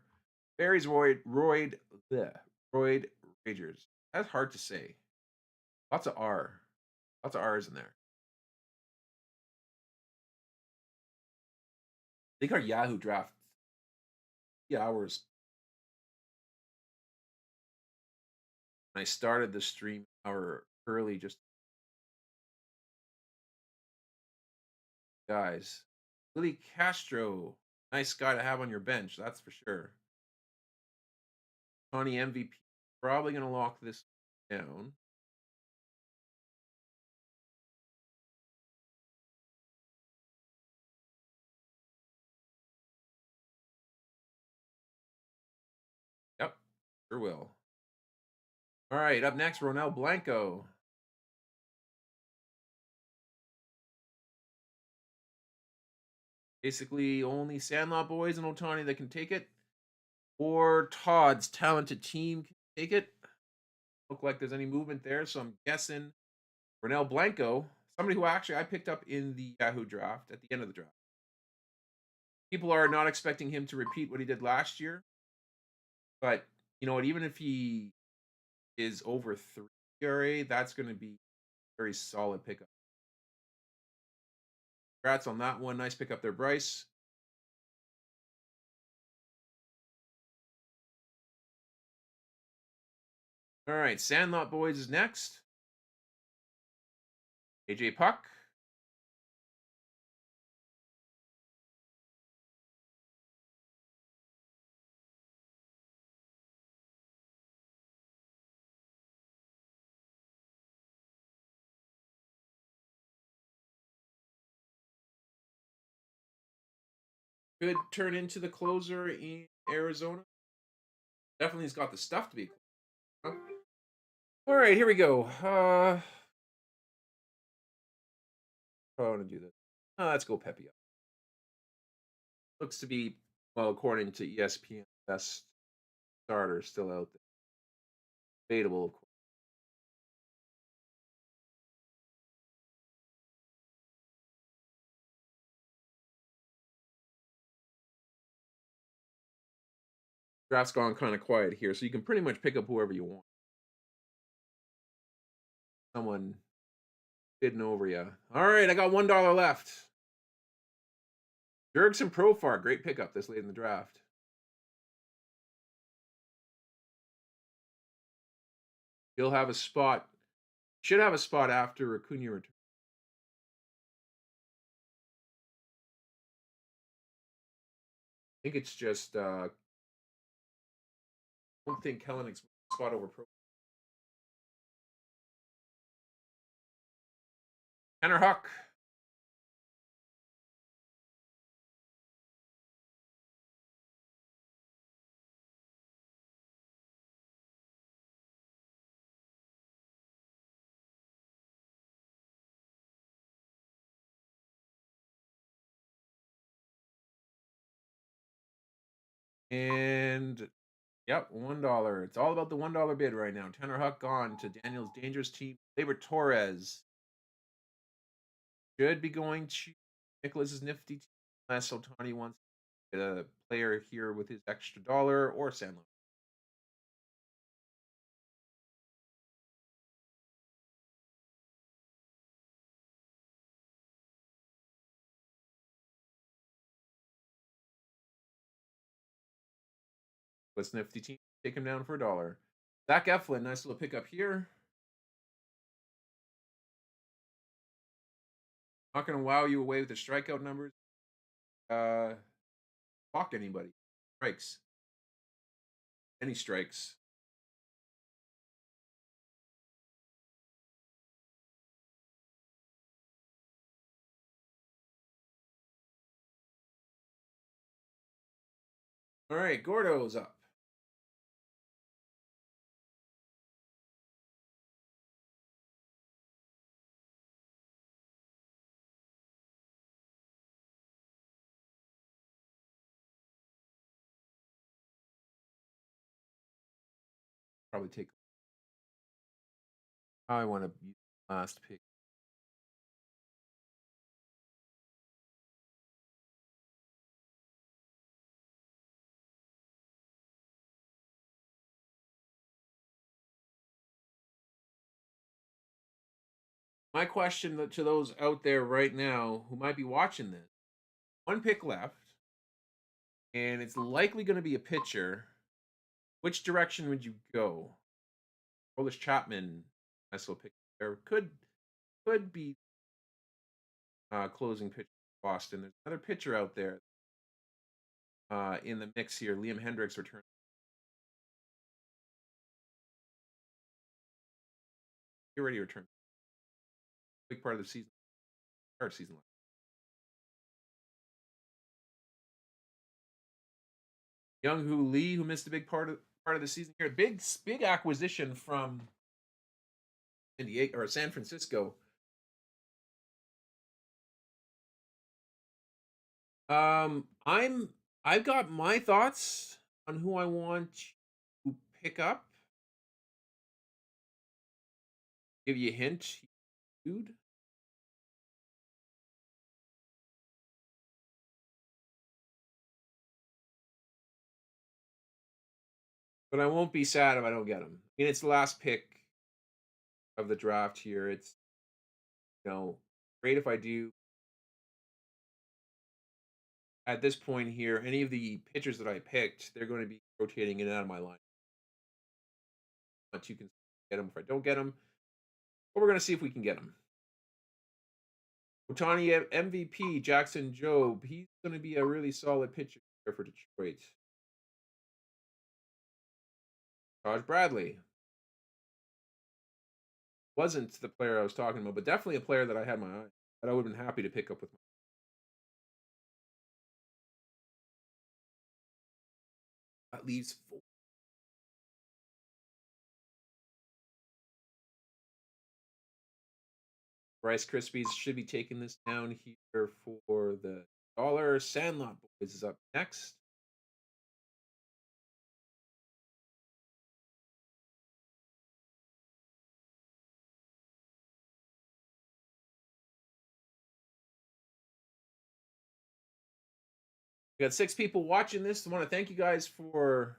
A: Barry's Royd Ragers. That's hard to say. Lots of R. Lots of R's in there. I think our Yahoo draft 3 hours. I started the stream an hour early just guys. Willie Castro, nice guy to have on your bench, that's for sure. Tony MVP, probably going to lock this down. Yep, sure will. All right, up next, Ronel Blanco. Basically, only Sandlot Boys and Otani that can take it, or Todd's talented team can take it. look like there's any movement there, so I'm guessing Ronel Blanco, somebody who actually I picked up in the Yahoo draft at the end of the draft. People are not expecting him to repeat what he did last year, but you know what? Even if he is over 3 ERA, that's going to be a very solid pickup. Congrats on that one. Nice pickup there, Bryce. All right, Sandlot Boys is next. AJ Puck. Could turn into the closer in Arizona. Definitely has got the stuff to be. All right, here we go. I want to do this. Let's go Pepe up. Looks to be, well, according to ESPN, best starter still out there. Debatable, of course. Draft's gone kind of quiet here, so you can pretty much pick up whoever you want. Someone bidding over you. All right, I got $1 left. Jurgson Profar, great pickup this late in the draft. He'll have a spot. Should have a spot after Acuna returns. I think it's just I don't think Kellenig's spot over Pro. Tanner Huck. And yep, $1. It's all about the $1 bid right now. Tanner Huck gone to Daniel's dangerous team. Labor Torres should be going to Nicholas's nifty team unless Otani wants to get a player here with his extra dollar or Sandler. Let's nifty team take him down for $1. Zach Eflin, nice little pickup here. Not going to wow you away with the strikeout numbers. Walk anybody. Strikes. Any strikes. All right, Gordo's up. Probably take. I want to use last pick. My question to those out there right now who might be watching this: one pick left, and it's likely going to be a pitcher. Which direction would you go? Polish Chapman, nice little pick there. Could be closing pitcher for Boston. There's another pitcher out there in the mix here. Liam Hendricks returns. He already returned. Big part of the season. Or season. Young Hoo Lee, who missed a big part of the season here. Big acquisition from San Francisco. I've got my thoughts on who I want to pick up. Give you a hint, dude. But I won't be sad if I don't get him. I mean, it's the last pick of the draft here. It's great if I do. At this point here, any of the pitchers that I picked, they're going to be rotating in and out of my line. But you can get them if I don't get them. But we're going to see if we can get them. Otani MVP, Jackson Jobe. He's going to be a really solid pitcher for Detroit. Taj Bradley wasn't the player I was talking about, but definitely a player that I had my eye that I would have been happy to pick up with my. That leaves four. Rice Krispies should be taking this down here for the dollar. Sandlot Boys is up next. We got 6 people watching this. I want to thank you guys for.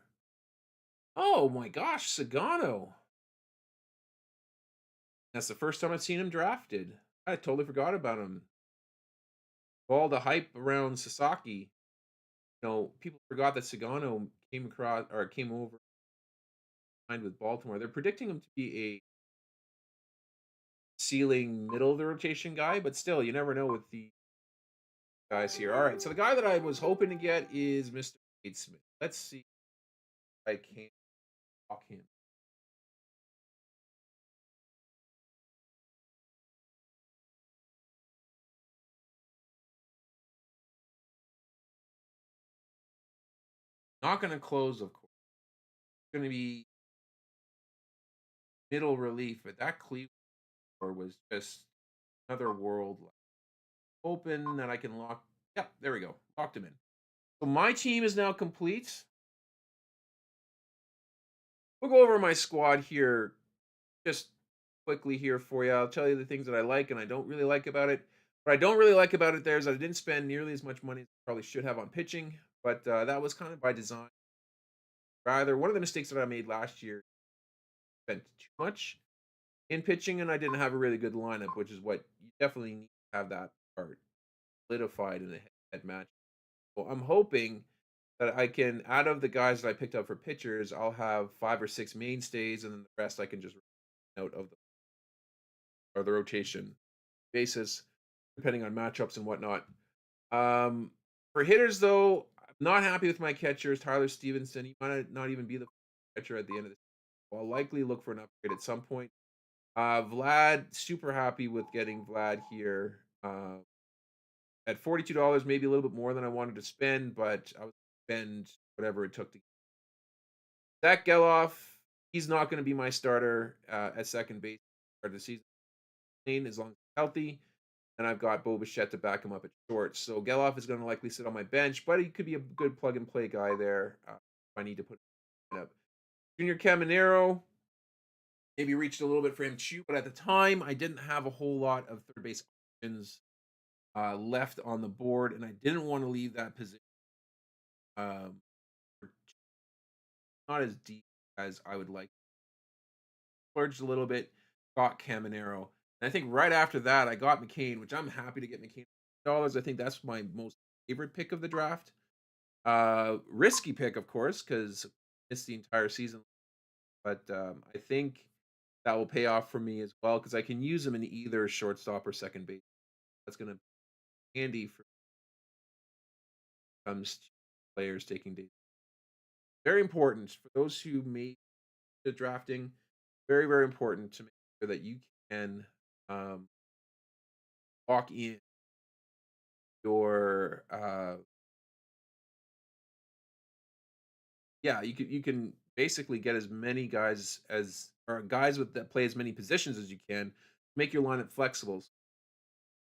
A: Oh my gosh, Sagano. That's the first time I've seen him drafted. I totally forgot about him. All the hype around Sasaki, people forgot that Sagano came over signed with Baltimore. They're predicting him to be a ceiling middle of the rotation guy, but still, you never know with the guys here. All right, so the guy that I was hoping to get is Mr. Wade Smith. Let's see if I can talk him. Not going to close, of course. It's going to be middle relief, but that Cleveland was just another world. Hoping that I can lock. Yep, there we go. Locked him in. So my team is now complete. We'll go over my squad here just quickly here for you. I'll tell you the things that I like and I don't really like about it. What I don't really like about it there is that I didn't spend nearly as much money as I probably should have on pitching, but that was kind of by design. Rather, one of the mistakes that I made last year, spent too much in pitching, and I didn't have a really good lineup, which is what you definitely need to have that part solidified in a head match. Well, I'm hoping that I can, out of the guys that I picked up for pitchers, I'll have 5 or 6 mainstays, and then the rest I can just out of the rotation basis, depending on matchups and whatnot. For hitters, though, I'm not happy with my catchers. Tyler Stevenson, he might not even be the catcher at the end of the season. I'll likely look for an upgrade at some point. Vlad, super happy with getting Vlad here. At $42, maybe a little bit more than I wanted to spend, but I would spend whatever it took to. Zach Geloff, he's not going to be my starter at second base for the season, as long as he's healthy. And I've got Bo Bichette to back him up at short. So Geloff is going to likely sit on my bench, but he could be a good plug and play guy there if I need to put it up. Junior Caminero, maybe reached a little bit for him too, but at the time I didn't have a whole lot of third base options left on the board, and I didn't want to leave that position um, not as deep as I would like. Splurged a little bit, got Caminero. And I think right after that, I got McCain, which I'm happy to get McCain dollars. I think that's my most favorite pick of the draft. Risky pick, of course, because it's the entire season. But I think that will pay off for me as well because I can use him in either shortstop or second base. That's going to be handy for comes to players taking days. Very important for those who made the drafting. Very, very important to make sure that you can um, lock in your yeah, you can basically get as many guys as or guys with that play as many positions as you can. Make your lineup flexible. So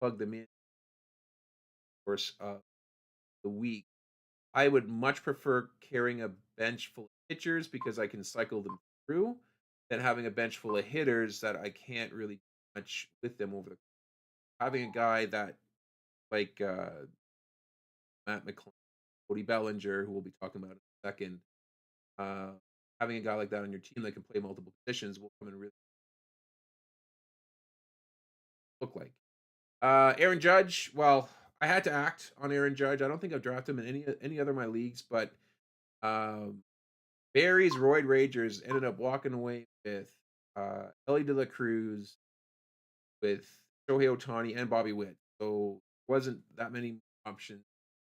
A: plug them in. Of course, the week. I would much prefer carrying a bench full of pitchers because I can cycle them through than having a bench full of hitters that I can't really do much with them over the having a guy that like Matt McClain, Cody Bellinger, who we'll be talking about in a second. Uh, Having a guy like that on your team that can play multiple positions will come and really look like. Aaron Judge, well, I had to act on Aaron Judge. I don't think I've drafted him in any other of my leagues, but um, Barry's Royd Ragers ended up walking away with Ellie De La Cruz, with Shohei Otani, and Bobby Witt. So wasn't that many options.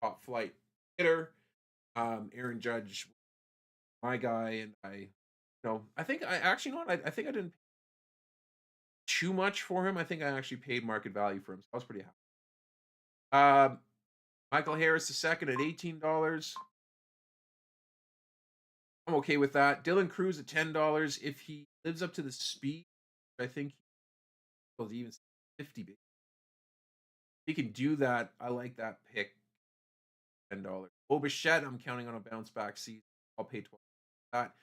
A: Top flight hitter, Aaron Judge, my guy, and I think I actually, you know what, I think I didn't pay too much for him. I think I actually paid market value for him, so I was pretty happy. Um, Michael Harris the second at $18. I'm okay with that. Dylan Cruz at $10. If he lives up to the speed, I think he'll even 50. If he can do that, I like that pick. $10. Bichette, I'm counting on a bounce back season. I'll pay 12 for that.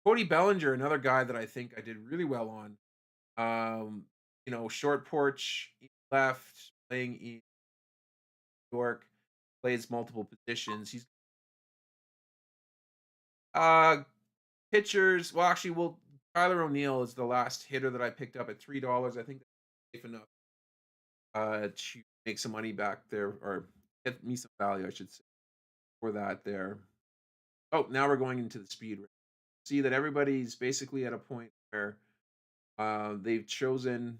A: Cody Bellinger, another guy that I think I did really well on. Short porch, left, playing in New York, plays multiple positions. He's uh pitchers. Well, actually, Tyler O'Neill is the last hitter that I picked up at $3. I think that's safe enough to make some money back there, or get me some value, I should say, for that there. Oh, now we're going into the speed race. See that everybody's basically at a point where they've chosen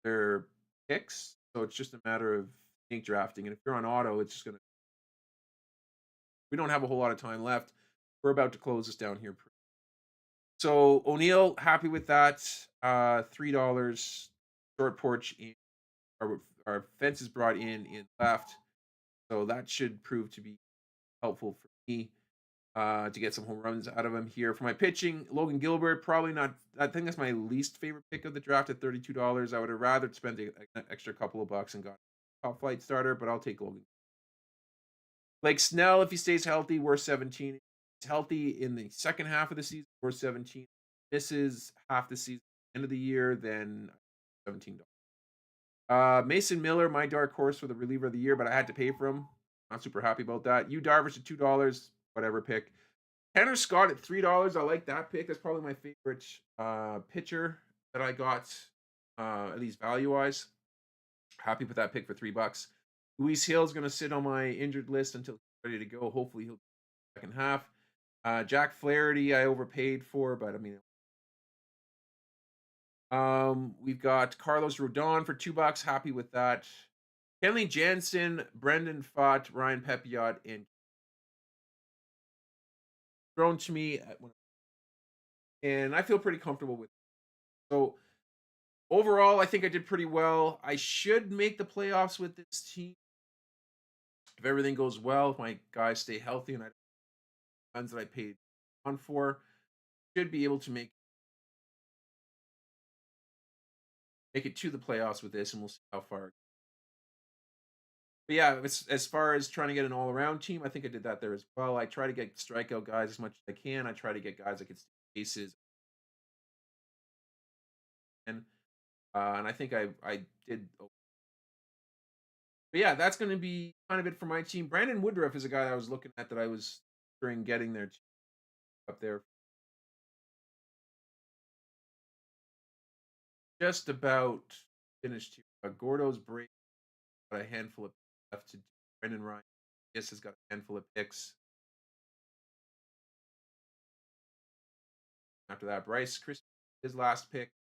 A: their picks, so it's just a matter of ink drafting. And if you're on auto, it's just gonna. We don't have a whole lot of time left. We're about to close this down here. So O'Neill, happy with that. $3. Short porch in our fence is brought in left, so that should prove to be helpful for me to get some home runs out of him here. For my pitching, Logan Gilbert, probably not. I think that's my least favorite pick of the draft at $32. I would have rather spent an extra couple of bucks and got a top flight starter, but I'll take Logan. Like Snell, if he stays healthy, we're 17. He's healthy in the second half of the season, we're 17. This is half the season, end of the year, then $17. Mason Miller, my dark horse for the reliever of the year, but I had to pay for him. Not super happy about that. Yu Darvish at $2, whatever pick. Tanner Scott at $3. I like that pick. That's probably my favorite pitcher that I got, at least value wise. Happy with that pick for $3. Luis Hill is going to sit on my injured list until he's ready to go. Hopefully he'll be second half. Jack Flaherty, I overpaid for, but I mean, we've got Carlos Rodon for $2. Happy with that. Kenley Jansen, Brendan Pfaadt, Ryan Pepiot, and thrown to me and I feel pretty comfortable with it. So overall, I think I did pretty well. I should make the playoffs with this team if everything goes well. If my guys stay healthy and I funds that I paid on for, should be able to make it to the playoffs with this, and we'll see how far. But yeah, as far as trying to get an all-around team, I think I did that there as well. I try to get strikeout guys as much as I can. I try to get guys that can steal bases, and I think I did. But yeah, that's going to be kind of it for my team. Brandon Woodruff is a guy I was looking at that I was during getting there up there. Just about finished here. Gordo's break got a handful of left to do. Brendan Ryan, yes, has got a handful of picks. After that, Bryce Chris, his last pick.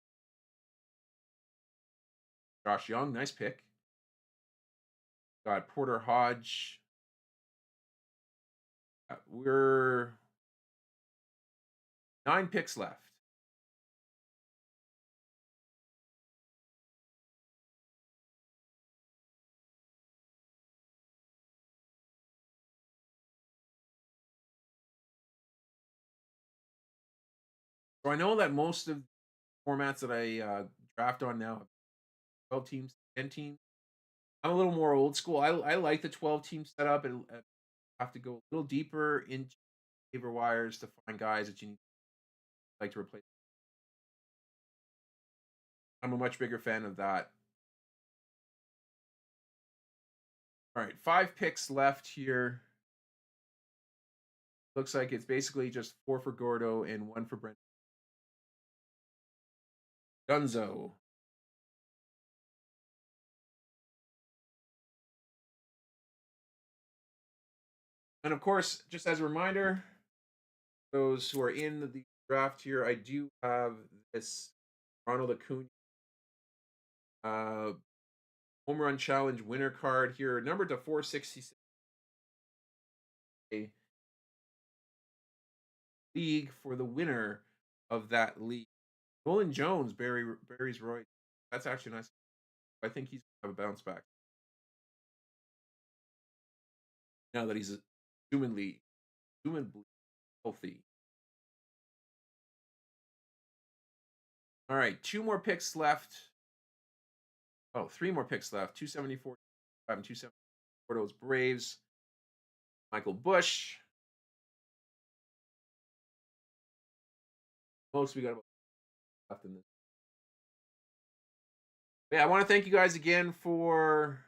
A: Josh Young, nice pick. Got Porter Hodge. We're 9 picks left. So I know that most of the formats that I draft on now have 12 teams, 10 teams. I'm a little more old school. I like the 12 team setup, and have to go a little deeper into waiver wires to find guys that you need. like to replace. I'm a much bigger fan of that. All right, 5 picks left here. Looks like it's basically just 4 for Gordo and 1 for Brent. Dunzo. And of course, just as a reminder, those who are in the draft here, I do have this Ronald Acuna uh, home run challenge winner card here, numbered to 466. A league for the winner of that league. Nolan Jones, Barry's Roy. That's actually nice. I think he's gonna have a bounce back now that he's assumedly healthy. All right, 2 more picks left. Oh, 3 more picks left. 274 and 270 for those Braves. Michael Bush. Most we got about left in this. Yeah, I want to thank you guys again for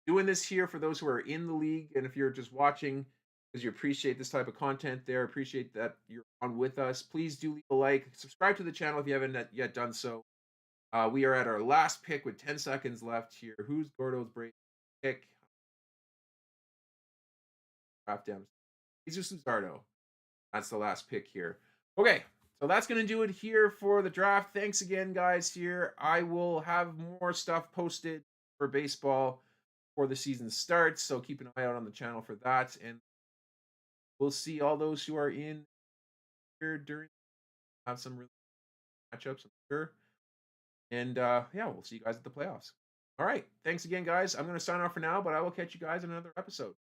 A: doing this here for those who are in the league. And if you're just watching because you appreciate this type of content there, appreciate that you're on with us. Please do leave a like, subscribe to the channel if you haven't yet done so. We are at our last pick with 10 seconds left here. Who's Gordo's break pick? Draft down. Jesus Luzardo. That's the last pick here. Okay, so that's going to do it here for the draft. Thanks again, guys, here. I will have more stuff posted for baseball before the season starts, so keep an eye out on the channel for that. And we'll see all those who are in here during have some really matchups, I'm sure. And yeah, we'll see you guys at the playoffs. All right, thanks again, guys. I'm going to sign off for now, but I will catch you guys in another episode.